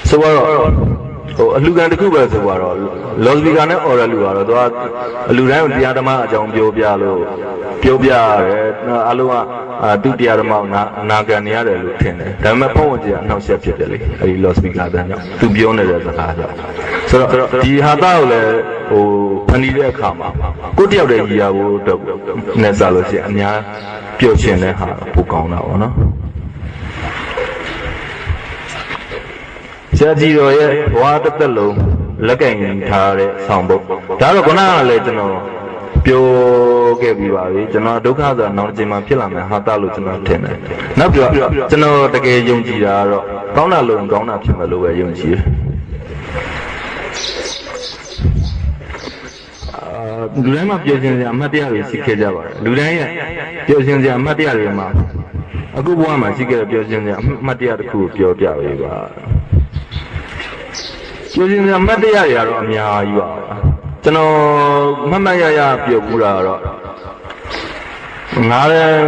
ဆိုတော့ဟိုအလူကန်တစ်ခုပဲဆိုတော့လော်စပီကာနဲ့အော်ရလူကတော့သူကအလူတိုင်းကိုတရားဓမ္မအကြောင်းပြောပြလို့ပြောပြရတယ်အလုံးကသူတရားဓမ္မနာခံနေရတယ်လို့ထင်တယ်ဒါပေမဲ့ဖုန်းဝင်ကြအနှောက်အယှက်ဖြစ်တယ်လေအဲဒီလော်စပီကာတန်းကြောင့်သူပြောနေတဲ့စကားကြောင့်ဆိုတော့ဒီဟာသားကိုလည်းဟိုဖန်တီးတဲ့အခါမှာကိုတယောက်တည်းရည်ရဖို့တော့နဲ့စားလို့ရှိရင်အများပြောချင်တဲ့ဟာပိုကောင်းတာပေါ့နော်ဆရာကြီးတော်ရဲ့ဘဝတစ်သက်လုံးလက်ကင်ထားတဲ့ဆောင်ပုဒ်ဒါတော့ခုနကလည်းကျွန်တော်ပြောခဲ့ပြီးပါပြီကျွန်တော်ဒုက္ခဆိုတာနောက်တစ်ချိန်မှဖြစ်လာမယ်ဟာတလို့ကျွန်တော်ထင်တယ်နောက်ပြီးတော့ကျွန်တော်တကယ်ယုံကြည်တာကတော့ကောင်းတာလို့ကောင်းတာဖြစ်မယ်လို့ပဲယုံကြည်တယ်လူတိုင်းမှာပြောရှင်စရာအမှတ်တရတွေရှိခဲ့ကြပါတယ်လူတိုင်းရဲ့ပြောရှင်စရာအမှတ်တရတွေမှာအခုဘဝမှာရှိခဲ့တဲ့ပြောရှင်စရာအမှတ်တရတစ်ခုကိုပြောပြပေးပါပြောရှင်စရာအမှတ်တရတွေကတော့အများကြီးပါကျွန်တော်မှတ်မှတ်ရပြောပူတာတော့ငါလည်း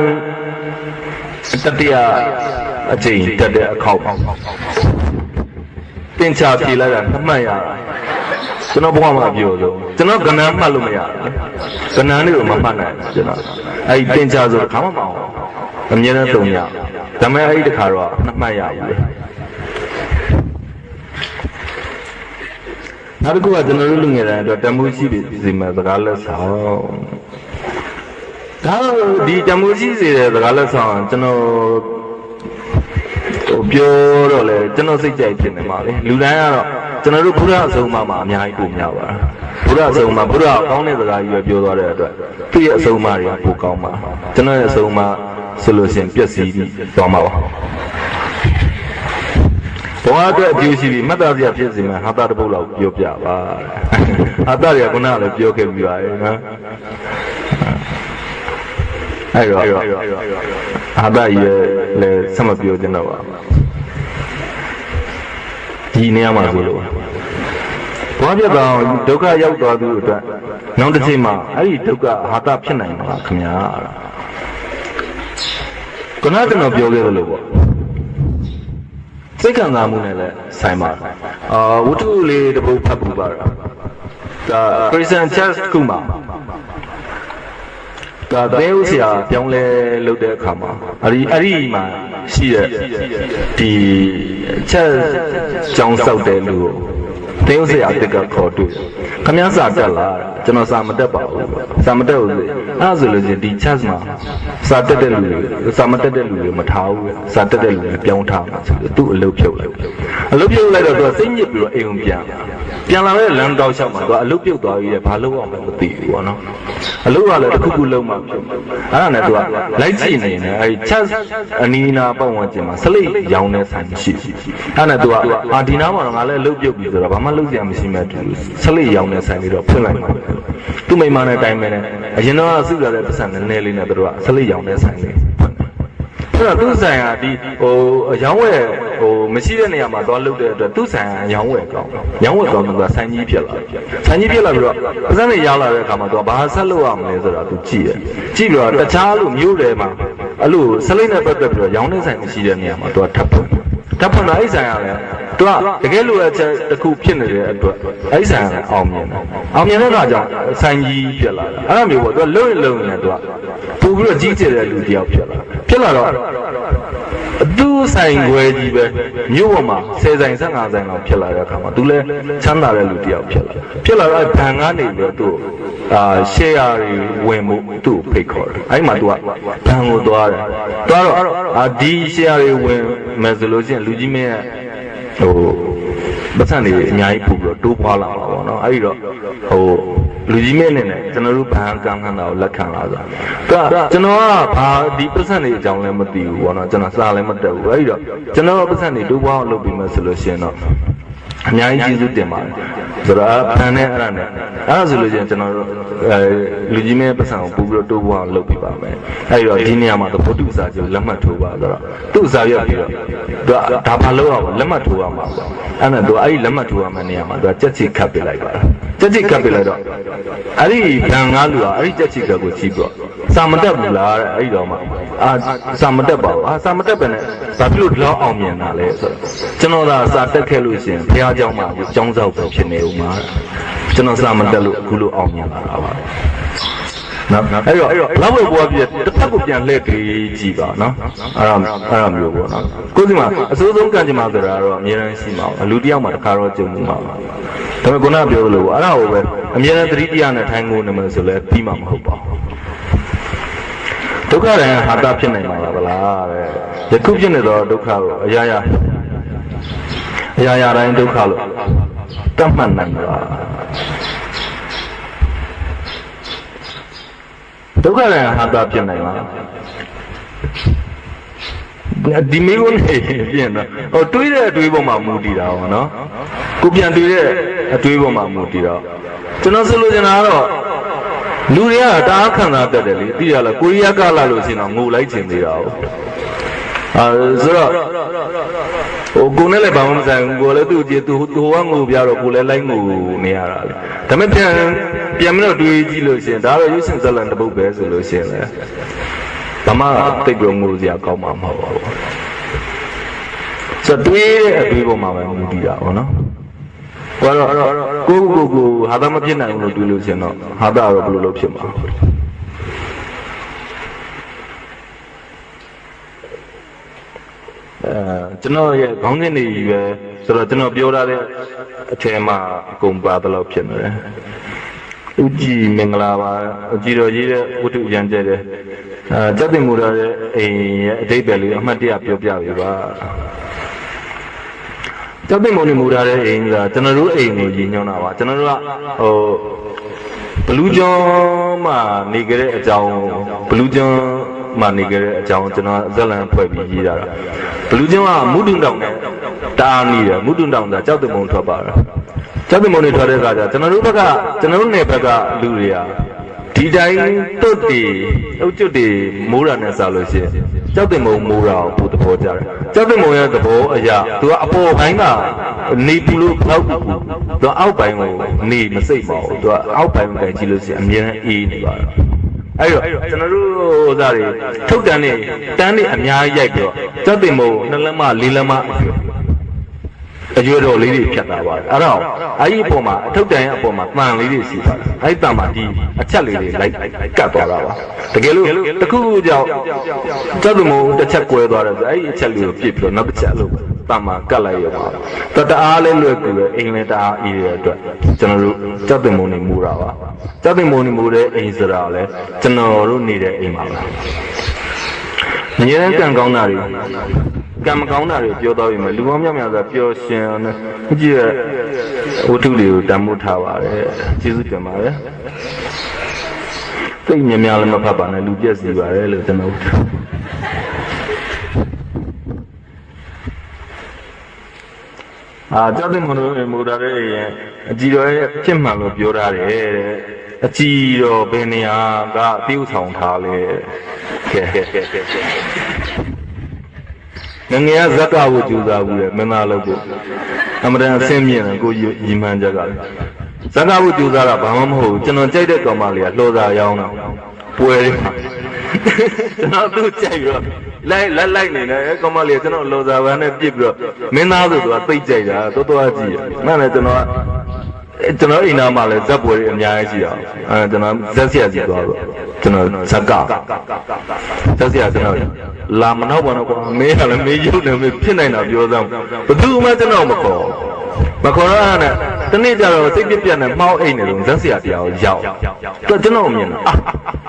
တတိယအချိန်တက်တဲ့အခောက်တင်ချပြေးလိုက်တာမှတ်ရတာကျွန်တော်ဘဝမှာပြောလို့ကျွန်တော်ကဏ္ဍမှတ်လို့မရဘူးကဏ္ဍလေးကိုမမှတ်နိုင်ဘူးကျွန်တော်အဲ့ဒီတင်ချဆိုတော့ခါမှမအောင်အမြဲတမ်းတုံရဒါပေမဲ့အဲ့ဒီတစ်ခါတော့မှတ်ရဘူးနောက်တစ်ခုကကျွန်တော်တို့လူငယ်တိုင်းအတွက်တမိုးရှိစီမဲ့စကားလက်ဆောင်ဒါဒီတမိုးရှိစေတဲ့စကားလက်ဆောင်ကျွန်တော်ပြောတော့လေကျွန်တော်စိတ်ကြိုက်ဖြစ်နေပါလေလူတိုင်းကတော့ကျွန်တော်တို့ဘုရားအဆုံးအမမှာအများကြီးပုံများပါဘုရားအဆုံးအမဘုရားကောင်းတဲ့စကားကြီးပဲပြောသွားတဲ့အတွက်သူ့ရဲ့အဆုံးအမတွေကပိုကောင်းပါကျွန်တော်ရဲ့အဆုံးအမဆိုလို့ရှိရင်ပျက်စီးသွားမှာပါဘဝအတွက်အကျိုးရှိပြီးမှတ်သားစရာဖြစ်စီမယ်ဟာတာတစ်ပုဒ်လောက်ပြောပြပါဟာတာတွေကခုနကလည်းပြောခဲ့ပြီးပါရဲ့နော်အဲ့တော့ဟာတာကြီးလည်းဆက်မပြောချင်တော့ပါဒီနေရာမှာဆိုလို့ဘဝပြတ်တော့ဒုက္ခရောက်သွားသူအတွက်နောက်တစ်ချိန်မှာအဲ့ဒီဒုက္ခဟာတာဖြစ်နိုင်မှာခင်ဗျာခုနကကျွန်တော်ပြောခဲ့သလိုပေါ့စိတ်ခံစားမှုနဲ့လည်းဆိုင်ပါဝတ္ထုလေးတစ်ပုဒ်ဖတ်ပူပါတော့ဒါ Christian Church ခုမှာဒါသဲဥဆရာပြောင်းလဲလုပ်တဲ့အခါမှာအဲ့ဒီမှာရှိတဲ့ဒီချက်ကြောင်းစောက်တဲ့လူကိုသဲဥဆရာတက်ကခေါ်တွေ့ခမည်းစာတက်လာကျွန်တော်စာမတက်ပါဘူးစာမတက်ဘူးအဲ့ဒါဆိုလို့ချင်းဒီ church မှာစာတက်တဲ့လူတွေစာမတက်တဲ့လူတွေမထားဘူးစာတက်တဲ့လူတွေပြောင်းထားမှာဆိုသူ့အလုပ်ဖြုတ်လိုက်တော့သူကစိတ်ညစ်ပြီးတော့အိမ်ကိုပြန်လာတဲ့လမ်းတောက်လျှောက်မှာသူကအလုပ်ပြုတ်သွားပြီးဘာလုပ်အောင်လဲမသိဘူးပေါ့နော်အလုပ်ကလည်းတစ်ခုခုလုံးမှဖြစ်အဲ့ဒါနဲ့သူကလိုက်ကြည့်နေတယ်အဲ့ဒီ church အနီးနာပတ်ဝန်းကျင်မှာစလိတ်ရောင်းတဲ့ဆိုင်ရှိအဲ့နဲ့သူကဒီနားမှာတော့ငါလည်းအလုပ်ပြုတ်ပြီးဆိုတော့ဘာမှလုပ်စရာမရှိမှတူစလိတ်ရောင်းတဲ့ဆိုင်လေးတော့ဖွင့်လိုက်ပါသူ့မိမနဲ့တိုင်းပဲနဲ့အရင်တော့စုရတဲ့ပတ်စံနည်းနည်းလေးနဲ့သူတို့ကစလိတ်ရောင်းတဲ့ဆိုင်လေးအဲ့တော့သူ့ဆိုင်ကဒီအယောင်းဝယ်မရှိတဲ့နေရာမှာသွားလုပ်တဲ့အတွက်သူ့ဆိုင်ကအယောင်းဝယ်ကောင်းရောင်းဝယ်ကောင်းကဆိုင်ကြီးဖြစ်လာပြီးတော့ပတ်စံတွေရောက်လာတဲ့အခါမှာသူကဘာဆက်လုပ်ရမလဲဆိုတာသူကြည့်ပြီးတော့တခြားလူမျိုးတွေမှာအဲ့လိုစလိတ်နဲ့ပတ်သက်ပြီးတော့ရောင်းတဲ့ဆိုင်မရှိတဲ့နေရာမှာသူကထပ်ဖွင့်တော့အဲ့ဆိုင်ကလည်းသူကတကယ်လိုအပ်ချက်တစ်ခုဖြစ်နေတဲ့အတွက်အဲ့ဆိုင်ကအောင်မြင်တဲ့အခါကျဆိုင်ကြီးဖြစ်လာတာအဲ့လိုမျိုးပေါ့သူကလုံနေသူကပို့ပြီးတော့ကြီးကျယ်တဲ့လူတယောက်ဖြစ်လာတော့ သူ့ဆိုင်ခွဲကြီးပဲမြို့ပေါ်မှာ10ဆိုင်15ဆိုင်လောက်ဖြစ်လာတဲ့အခါမှာသူလည်းချမ်းသာတဲ့လူတစ်ယောက်ဖြစ်လာတော့ဘဏ်ကနေပြီးတော့သူရှယ်ယာတွေဝင်မှုသူ့ဖိတ်ခေါ်တယ်အဲ့မှာသူကဘဏ်ကိုသွားတယ်သွားတော့ဒီရှယ်ယာတွေဝင်မယ်ဆိုလို့ရှိရင်လူကြီးမင်းရဲ့ပတ်စံတွေအများကြီးပို့ပြီးတော့တိုးပွားလာမှာပေါ့နော်အဲ့ဒီတော့လူကြီးမင်းနဲ့ကျွန်တော်တို့ဘဏ်ကမ်းခန်းတာကိုလက်ခံလာဆိုတော့ကျွန်တော်ကဘာဒီပတ်စံတွေအကြောင်းလည်းမသိဘူးပေါ့နော်ကျွန်တော်စာလည်းမတက်ဘူးအဲ့ဒီတော့ကျွန်တော်ပတ်စံတွေတိုးပွားအောင်လုပ်ပြီးမှဆိုလို့ရှိရင်တော့အများကြီးကျေးဇူးတင်ပါတယ်ဆိုတော့ဘဏ်နဲ့အဲ့ဒါဆိုလို့ရှိရင်ကျွန်တော်တို့လူကြီးမင်းပတ်စံကိုပို့ပြီးတော့တိုးပွားအောင်လုပ်ပြီးပါမယ်အဲ့ဒီတော့ဒီနေရာမှာသဘောတူစာချုပ်လက်မှတ်ထိုးပါဆိုတော့သူ့စာရွက်ပြီးတော့သူကဒါဘာလုပ်ရပါလက်မှတ်ထိုးရမှာပေါ့အဲ့ဒါသူအဲ့ဒီလက်မှတ်ထိုးရမယ့်နေရာမှာသူကကြက်ချီခတ်ပေးလိုက်ပါတယ်ကြက်ချီခတ်ပေးလိုက်တော့အဲ့ဒီဘဏ်ငါးလူကအဲ့ဒီကြက်ချီခတ်ကိုကြည့်ပြီးတော့စာမတက်ဘူးလားတဲ့အဲ့ဒီတော့မှစာမတက်ပါဘူးစာမတက်ပဲနဲ့ဘာဖြစ်လို့ဒီလောက်အောင်မြင်တာလဲဆိုတော့ကျွန်တော်သာစာတက်ခဲ့လို့ရှိရင်ဘုရားကျောင်းမှာကျောင်းဆောက်ပဲဖြစ်နေဦးမှာကျွန်တော်စာမတက်လို့အခုလိုအောင်မြင်လာတာပါနော်အဲ့တော့လောက်ဝဲပွားပြတစ်ဖက်ကိုပြန်လှည့်ကြည့်ပါနော်အဲ့ဒါမျိုးပေါ့နော်ကိုယ်စီမှာအစိုးဆုံးကံကြမ္မာဆိုတာတော့အများကြီးရှိမှာလူတစ်ယောက်မှတစ်ခါတော့ကြုံမှုမှာပါဒါပေမဲ့ခုနကပြောလို့အဲ့ဒါကိုပဲအများနဲ့သတိတရားနဲ့ထိုင်ကိုနေမယ်ဆိုလဲပြီးမှာမဟုတ်ပါဘူးဒုက္ခတိုင်းဟာတာဖြစ်နိုင်မှာလားဗလားတဲ့ယခုဖြစ်နေတော့ဒုက္ခကိုအရာရာတိုင်းဒုက္ခလို့တတ်မှတ်နိုင်ပါဒုက္ခလည်းဟာတာဖြစ်နိုင်လားဒီမိကုန်းနေပြင်တော့တွေးတဲ့အတွေးပေါ်မှာမူတည်တာပေါ့နော်ကိုပြန်တွေးတဲ့အတွေးပေါ်မှာမူတည်တော့ကျွန်တော်ဆိုလိုချင်တာကတော့လူတွေကတအားခံစားတတ်တယ်လေသိရလားကိုရီးယားကလာလို့ရှိရင်တော့ငိုလိုက်ချင်သေးတာဟုတ်ဆိုတော့ကိုနဲ့လည်းဘာမှမဆိုင်ဘူးကိုလည်းသူ့ကြည့်သူဟိုကငိုပြတော့ကိုလည်းလိုက်ငိုနေရတာလေဒါပေမဲ့ပြန်ပြီးတော့တွေးကြည့်လို့ရှိရင်ဒါတော့ရုပ်ရှင်ဇာတ်လမ်းတစ်ပုဒ်ပဲဆိုလို့ရှိရင်လည်းဘာမှတိတ်ပြီးငိုစရာကောင်းမှာမဟုတ်ပါဘူးဆိုတော့တွေးတဲ့အတွေးပေါ်မှာပဲမူတည်တာပေါ့နော်ကိုဟာတာမဖြစ်နိုင်ဘူးလို့တွေးလို့ရှိရင်တော့ဟာတာတော့ဘယ်လိုလုပ်ဖြစ်မှာကျွန်တော်ရဲ့ခေါင်းစဉ်တွေကြီးပဲဆိုတော့ကျွန်တော်ပြောထားတဲ့အထက်မှာအကုန်ပါတော့ဖြစ်နေတယ်။ဦးကြည်မင်္ဂလာပါအကြည်တော်ကြီးတဲ့ဝတ္ထုရံကျဲတဲ့စက်တင်မူတော်ရဲ့အိမ်ရဲ့အဓိပ္ပာယ်လေးအမှတ်တရပြောပြပေးပါ။စက်တင်မူနေမူထားတဲ့အိမ်ကကျွန်တော်တို့အိမ်ကိုရည်ညွှန်းတာပါကျွန်တော်တို့ကဘလူးကျွန်းမှာနေကြတဲ့အကြောင်းဘလူးကျွန်းမှာနေကြတဲ့အကြောင်းကျွန်တော်ဇက်လန်ဖွဲ့ပြီးရေးတာဘလူးကျွန်းကမုဒုံတောင်နဲ့တားနေတယ်မုဒုံတောင်ကကြောက်တမုံထွက်ပါတာကြောက်တမုံတွေထွက်တဲ့အခါကျကျွန်တော်တို့နယ်ဘက်ကလူတွေကဒီတိုင်းတွတ်တီအုတ်ကျွတ်တီမိုးရနဲ့စားလို့ရှိရင်ကြောက်တမုံမိုးတာကိုပိုသဘောကျတယ်ကြောက်တမုံရဲ့သဘောအရာသူကအပေါ်ပိုင်းကနေပူလို့ဖောက်ပူသူအောက်ပိုင်းကိုနေမစိတ်ပါဘူးသူကအောက်ပိုင်းကိုကြည့်လို့ရှိရင်အမြဲတမ်းအေးနေပါတော့အဲ့တော့ကျွန်တော်တို့သားတွေထုတ်တန်းနေအများကြီးရိုက်ပြီးတော့ကြောက်တင်မို့2လက်မ4လက်မအရွယ်တော်လေးတွေဖြတ်တာပါအဲ့တော့အဲ့ဒီအပေါ်မှာအထုတ်တန်းရဲ့အပေါ်မှာတန်လေးတွေရှိပါတယ်အဲ့ဒီတန်မှာဒီအချက်လေးတွေလိုက်ကတ်သွားတာပါတကယ်လို့တစ်ခုခုကြောင့်ကြောက်တင်မို့တစ်ချက်ကွဲသွားတယ်ဆိုအဲ့ဒီအချက်လေးကိုပြစ်ပြီးတော့နောက်တစ်ချက်လို့တန်မှာကတ်လိုက်ရပါတော့တအားလေးလွယ်ကူတယ်အိမ်လည်းတအားအေးတဲ့အတွက်ကျွန်တော်တို့ကြောက်တင်မို့နေမူတာပါကြောက်တင်မို့နေမူတဲ့အိမ်ဆိုတာလည်းကျွန်တော်တို့နေတဲ့အိမ်ပါပဲအញ្ញံကံကောင်းတာတွေကံမကောင်းတာတွေပြောတော့ပြီမလူပေါင်းများစွာပျော်ရွှင်နဲ့ကြည့်ရဝတ္ထုတွေကိုတန်ဖိုးထားပါတယ်ကျေးဇူးတင်ပါတယ်သိများလည်းမဖတ်ပါနဲ့လူပြည့်စီပါတယ်လို့ကျွန်တော်ကြောက်တင်မလို့မူတာရဲ့အကြည်တော်ရဲ့ဖြစ်မှန်လို့ပြောထားတယ်တဲ့အကြည်တော်ဘယ်နေရာကtiêuဆောင်ထားလဲကဲငယ်ဇက်ကဝကြူစားဘူးလေမင်းသားလို့ကိုအမတန်အဆင်းမြင့်တယ်ကိုရီမှန်းချက်ကဇက်ကဝကြူစားတာဘာမှမဟုတ်ဘူးကျွန်တော်ကြိုက်တဲ့ကောင်မလေးကလှော်စာရောင်းတာပွဲတယ်ကျွန်တော်သူ့ကြိုက်တော့လိုက်နေတယ်ကောင်မလေးကကျွန်တော်လှော်စာပန်းနဲ့ပြစ်ပြီးတော့မင်းသားဆိုသူကသိကြိုက်တာတော်ကြည့်ရမှန်တယ်ကျွန်တော်အိမ်သားမှာလည်းဇက်ပွဲတွေအများကြီးရှိတာကျွန်တော်ဇက်ဆက်စီသွားတော့ ကျွန်တော်ဇက်ကဆက်စရာကျွန်တော်လာမနောက်ပါတော့ကွာမင်းကလည်းမင်းရုပ်တယ်မင်းဖြစ်နိုင်တာပြောစမ်းဘယ်သူမှကျွန်တော်မခေါ်ရနဲ့တနေ့ကျတော့စိတ်ပြက်နဲ့မှောက်အိတ်နေလို့ဇက်စရာတရားကိုရောက်တော့ကျွန်တော်မြင်တာ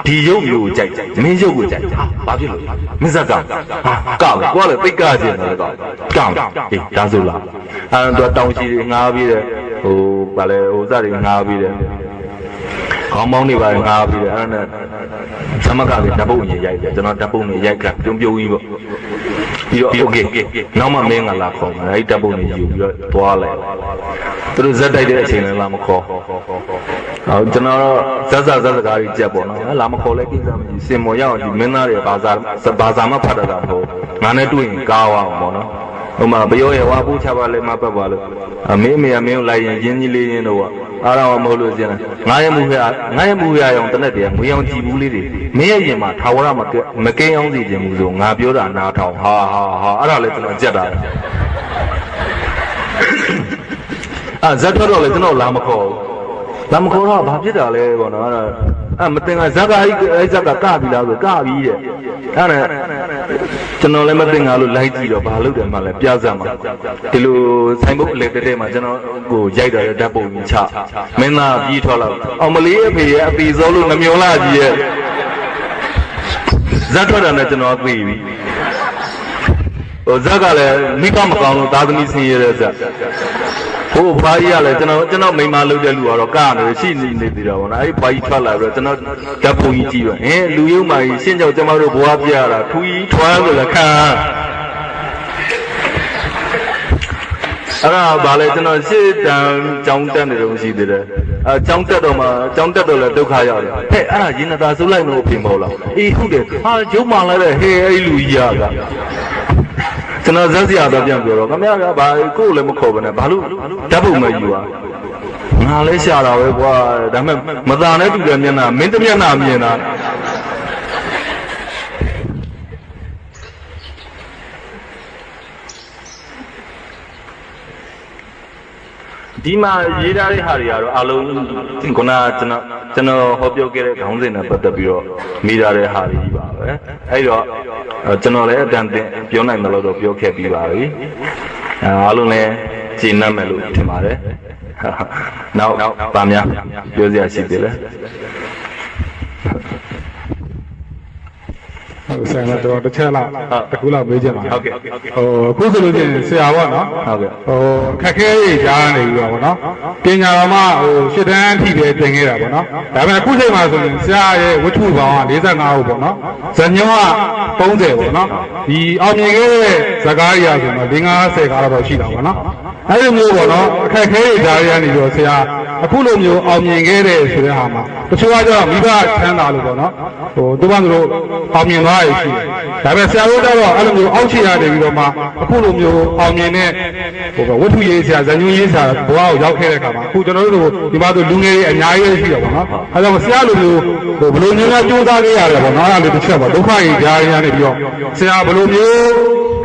ဒီရုပ်မျိုးကိုကြိုက်မင်းရုပ်ကိုကြိုက်ဘာဖြစ်လို့မင်းဇက်ကကောက်ကိုလည်းပိတ်ကကျင်တယ်ကောက်အေးဒါဆိုလားတော့တောင်ရှိတွေငားပြီးတယ်ဟိုဗာလဲဟိုစတွေငားပြီးတယ်ခေါင်းပေါင်းတွေပါငားပြီးတယ်အဲ့ဒါနဲ့သမကလည်းဓာတ်ပုံကြီးရိုက်တယ်ကျွန်တော်ဓာတ်ပုံကြီးရိုက်ကပြုံးပြုံးကြီးပေါ့ပြီးတော့ okay နောက်မှမင်းကလာခေါ်မယ်အဲ့ဓာတ်ပုံကြီးယူပြီးတော့သွားလိုက်သူတို့ဇက်တိုက်တဲ့အချိန်လည်းလာမခေါ်ဟောကျွန်တော်တော့ဇက်စကားကြီးကြက်ပေါ့နော်လာမခေါ်လဲကိစ္စမရှိစင်မော်ရအောင်ဒီမင်းသားတွေဘာသာမှဖတ်တာမဟုတ်ငါနဲ့တွေ့ရင်ကားအောင်ပေါ့နော်ဟိုမှာဘယောရဲ့ဝါပူးချပါလဲမပတ်ပါလို့မင်းမေကမင်းကိုလိုက်ရင်ရင်းကြီးလေးရင်းတော့အားတော့မဟုတ်လို့ကျင်ငါရဲ့မူရအောင်တနက်တည်းငွေအောင်ကြည်ဘူးလေးတွေမင်းရဲ့ရင်မှာထာဝရမကင်းအောင်စီခြင်းမှုဆိုငါပြောတာနားထောင်ဟာအဲ့ဒါလည်းကျွန်တော်ကြက်တာဇက်ထွက်တော့လေကျွန်တော်လာမခေါ်တော့ဘာဖြစ်တာလဲပေါ့နော်အဲ့မတင်ကဇက်ကအဲ့ဇက်ကကပြီလားဆိုကပြီတဲ့အဲ့ဒါကျွန်တော်လည်းမတင်ကလို့လိုက်ကြည့်တော့ဘာလုပ်တယ်မှလည်းပြစမ်းမှာဒီလိုဆိုင်ဘုတ်အလေတဲမှာကျွန်တော်ကိုရိုက်တယ်ဓာတ်ပုံကြီးချမင်းသားပြီးထွက်လာအောင်မလေးအဖေရဲ့အပီစောလို့နှမျောလာကြီးရဲ့ဇက်ထွက်တာနဲ့ကျွန်တော်သိပြီဟိုဇက်ကလည်းမိဘမကောင်းလို့သားသမီးဆင်းရဲတဲ့ဇက်ဟိုဘာကြီးကလည်းကျွန်တော်မိမလုပ်တဲ့လူကတော့ကနေရှိနေသေးတာပေါ့နော်အဲ့ဘာကြီးထွက်လာပြီးတော့ကျွန်တော်ဓာတ်ပုံကြီးကြည့်တော့လူရုံမာကြီးရှင်းကြောက်ကျမတို့ဘွားပြရတာထူကြီးထွန်းလို့လည်းခံအဲ့ဒါဗာလဲကျွန်တော်ရှေ့တန်းကြောင်းတက်နေတော့ရှိသေးတယ်ကြောင်းတက်တော့လည်းဒုက္ခရောက်တယ်ဟဲ့အဲ့ဒါရင်သာစိုးလိုက်လို့ပြင်မဟုတ်လားအေးဟုတ်တယ်ဟာကျုံမှလာတဲ့ဟဲ့အဲ့လူကြီးကကျွန်တော်ဇက်စရာတော့ပြန်ပြောတော့ခင်ဗျားကဘာကိုယ်လည်းမခေါ်ဘဲနဲ့ဘာလို့ဓာတ်ပုံမယူอ่ะငါလည်းရှာတာပဲကွာဒါပေမဲ့မသာနဲ့တူတဲ့မျက်နှာမင်းတမျက်နှာမြင်တာဒီမှာရေးထားတဲ့ဟာတွေကတော့အလုံးခုနကျွန်တော်ဟောပြောခဲ့တဲ့ခေါင်းစဉ်နဲ့ပတ်သက်ပြီးတော့မိထားတဲ့ဟာတွေကြီးပါပဲအဲ့တော့ကျွန်တော်လည်းအတန်တင်ပြောနိုင်တယ်လို့တော့ပြောခဲ့ပြီးပါပြီအားလုံးလည်းရှင်းနှံ့မယ်လို့ထင်ပါတယ်နောက်ဗာများပြောစရာရှိသေးလဲဟုတ်ဆရာကတော့တစ်ချက်လောက်တစ်ခုလောက်မေးချင်ပါတယ်ဟုတ်ကဲ့အခုဆိုလို့ချင်းဆရာပေါ့နော်ဟုတ်ကဲ့ခက်ခဲရေးကြားနေပြီးတော့ပေါ့နော်ပညာတော်မှရှစ်တန်းအထိပဲသင်ခဲ့တာပေါ့နော်ဒါပေမဲ့အခုချိန်မှာဆိုရင်ဆရာရဲ့ဝတ္ထုပေါင်းက45ခုပေါ့နော်ဇညောက30ပေါ့နော်ဒီအောင်မြင်ခဲ့တဲ့ဇကားရီယာဆိုတော့50ကားတော့ရှိတာပေါ့နော်အဲ့လိုမျိုးပေါ့နော်အခက်ခဲရေးကြားရနေပြီးတော့ဆရာအခုလိုမျိုးအောင်မြင်ခဲ့တဲ့ဆိုတဲ့ဟာမှာတချို့ကကျတော့မိဘချမ်းသာလို့ပေါ့နော်သူကဆိုလို့အောင်မြင်သွားရရှိတယ်ဒါပေမဲ့ဆရာတို့ကတော့အဲ့လိုမျိုးအောက်ခြေရနေပြီးတော့မှအခုလိုမျိုးအောင်မြင်တဲ့ဝတ္ထုရေးဆရာဇညွန်းရေးဆရာဘဝကိုရောက်ခဲ့တဲ့အခါမှာအခုကျွန်တော်တို့ဒီမှာဆိုလူငယ်တွေအများကြီးရှိတယ်ပေါ့နော်အဲဒါကြောင့်ဆရာလိုမျိုးဘယ်လိုမျိုးကြိုးစားခဲ့ရတယ်ပေါ့နော်အဲ့လိုတစ်ချက်ပေါ့ဒုက္ခကြီးကြားရနေပြီးတော့ဆရာဘယ်လိုမျိုး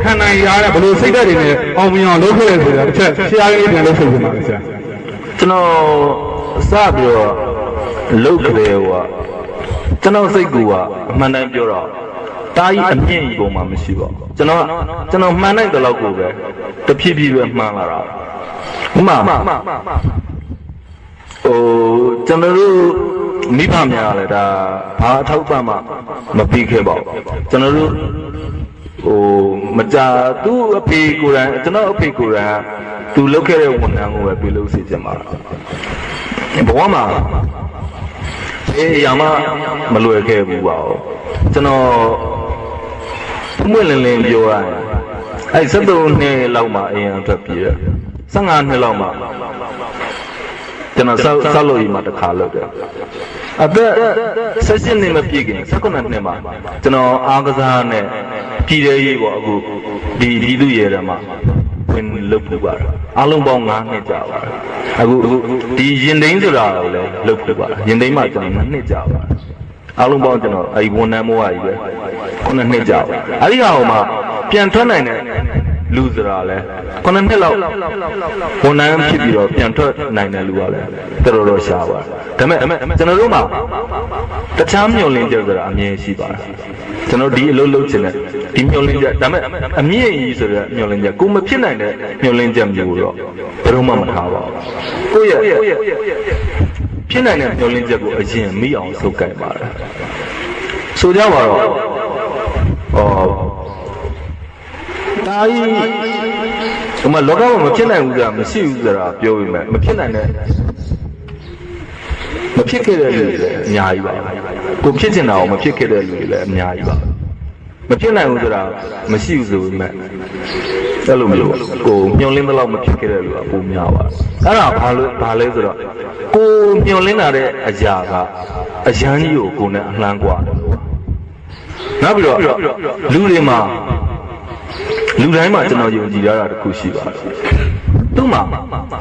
ခံနိုင်ရတဲ့ဘယ်လိုစိတ်ဓာတ်တွေနဲ့အောင်မြင်အောင်လုပ်ခဲ့ရဆိုတာတစ်ချက်ဆရာကြီးပြန်လုပ်ဆိုပြပါမယ်ဆရာကျွန်တော်စပြီးတော့လုပ်ကြတယ်ဟိုကကျွန်တော်စိတ်ကအမှန်တမ်းပြောတော့တာကြီးအမြင့်ကြီးပုံမှမရှိပါဘူးကျွန်တော်မှန်နိုင်တဲ့လောက်ကိုပဲတဖြည်းဖြည်းပဲမှန်လာတာဥမာကျွန်တော်တို့မိဘများလည်းဒါဘာအထောက်ပံ့မှမပြီးခဲ့ပါဘူးကျွန်တော်တို့မကြာသူ့အဖေကိုယ်တိုင်ကျွန်တော်အဖေကိုယ်တိုင်သူလုပ်ခဲ့တဲ့ဝန်ထမ်းကိုပဲပြုလုပ်စေချင်ပါဘဝမှာရာမလွယ်ခဲ့ဘူးပါဘူးကျွန်တော်မွေးလင်းပြောရရင်အဲ့73နှစ်လောက်မှအရင်အတွက်ပြည်တယ်15နှစ်လောက်မှကျွန်တော်ဆောက်လို့ရမှာတစ်ခါလုပ်တယ်အသက်16နှစ်မပြည့်ခင်19နှစ်မှကျွန်တော်အားကစားနဲ့ပြည်သေးရေးပေါ့အခုဒီသူရဲတယ်မှာဝင်လုပ်ဖို့ပါအားလုံးပေါင်း9နှစ်ကြာပါအခုဒီရင်သိန်းဆိုတာကိုလည်းလုပ်ဖို့ပါရင်သိန်းမှကျွန်တော်2နှစ်ကြာပါအားလုံးပေါင်းကျွန်တော်အဲ့ဝန်ထမ်းမိုးကြီးပဲ9နှစ်ကြာပါအဲ့ဒီဟာဟိုမှာပြန်ထွက်နိုင်တဲ့ လူစရာလဲ9နှစ်လောက်ဝန်ထမ်းဖြစ်ပြီးတော့ပြန်ထွက်နိုင်တဲ့လူကလည်းတော်တော်ရှားပါတယ်ဒါပေမဲ့ကျွန်တော်တို့မှာတခြားမျှော်လင့်ချက်ဆိုတာအမြင်ရှိပါတယ်ကျွန်တော်ဒီအလုပ်လုပ်ချင်တဲ့ဒီမျှော်လင့်ချက်ဒါပေမဲ့အမြင့်ကြီးဆိုတဲ့မျှော်လင့်ချက်ကိုမဖြစ်နိုင်တဲ့မျှော်လင့်ချက်မျိုးတော့ဘယ်တော့မှမထားပါဘူးကိုယ့်ရဲ့ဖြစ်နိုင်တဲ့မျှော်လင့်ချက်ကိုအရင်မိအောင်စုပ်ကိုင်ပါတယ်ဆိုကြပါတော့ဒါကြီးဟိုမှာလောကမှာမဖြစ်နိုင်ဘူးဆိုတာမရှိဘူးဆိုတာပြောပြီးမှမဖြစ်နိုင်တဲ့မဖြစ်ခဲ့တဲ့လူတွေလည်းအများကြီးပါကိုဖြစ်ချင်တာကိုမဖြစ်ခဲ့တဲ့လူတွေလည်းအများကြီးပါမဖြစ်နိုင်ဘူးဆိုတာမရှိဘူးဆိုပေမဲ့အဲ့လိုမျိုးကိုမျောလင်းတဲ့လောက်မဖြစ်ခဲ့တဲ့လူကပိုများပါအဲ့ဒါဘာလဲဆိုတော့ကိုမျောလင်းလာတဲ့အရာကအရန်ကြီးကိုကိုနဲ့အလှမ်းกว่าတယ်နောက်ပြီးတော့လူတွေမှာလူတိုင်းမှာကျွန်တော်ယုံကြည်ရတာတစ်ခုရှိပါတယ်သူ့မှာ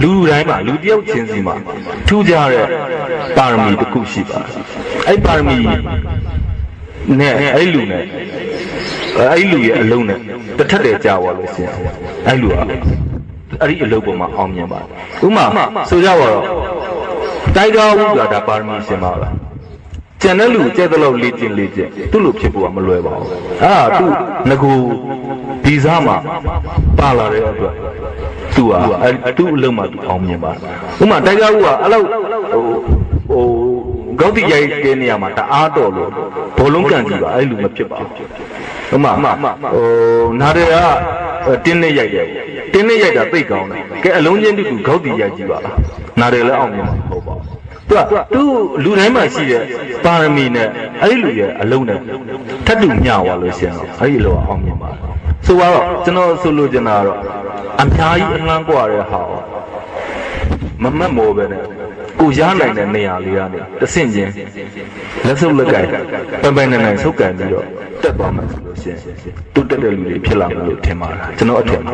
လူတိုင်းမှာလူတယောက်ချင်းစီမှာထူးခြားတဲ့ပါရမီတစ်ခုရှိပါတယ်အဲ့ပါရမီနဲ့အဲ့လူနဲ့အဲ့လူရဲ့အလုံးနဲ့တစ်ထက်တည်းကြာသွားလို့ရှိရင်အဲ့လူကအဲ့ဒီအလုပ်ပေါ်မှာအောင်မြင်ပါတယ်ဥမာဆိုကြပါတော့တိုက်တော်ဘူးဆိုတာဒါပါရမီရှင်ပါလားကျန်တဲ့လူကျဲတဲ့လောက်လေ့ကျင့်သူ့လိုဖြစ်ဖို့ကမလွယ်ပါဘူးအဲ့ဒါသူ့ငကူဗီဇမှာပါလာတဲ့အတွက်သူကသူ့အလုံးမှာသူအောင်မြင်ပါတယ်ဥမာတိုက်တော်ဘူးကအဲ့လောက်ဟိုကောက်တိရိုက်တဲ့နေရာမှာတအားတော်လို့ဘောလုံးကန်ကြည့်ပါအဲ့လူမဖြစ်ပါဘူးဥမာနားတွေကတင်းနဲ့ရိုက်တယ်တင်းနဲ့ရိုက်တာသိကောင်းတယ်ကဲအလုံးချင်းတူကောက်တိရိုက်ကြည့်ပါလားနားတွေလည်းအောင်မြင်မှာမဟုတ်ပါဘူးသူလူတိုင်းမှာရှိတဲ့ပါရမီနဲ့အဲ့ဒီလူရဲ့အလုံးနဲ့ထပ်တူမျှသွားလို့ရှိရင်အဲ့ဒီလိုအောင်မြင်ပါတယ်ဆိုတော့ကျွန်တော်ဆိုလိုချင်တာကတော့အများကြီးအလှမ်းกว่าတဲ့ဟာမမတ်မောပဲနဲ့ကိုရနိုင်တဲ့နေရာလေးကနေတဆင့်ချင်းလက်စုပ်လက်ကင်ပိုင်နိုင်ဆုပ်ကန်ပြီးတော့တက်သွားမှဆိုလို့ရှိရင်တူတက်တဲ့လူတွေဖြစ်လာမယ်လို့ထင်ပါတယ်ကျွန်တော်အထင်ပါ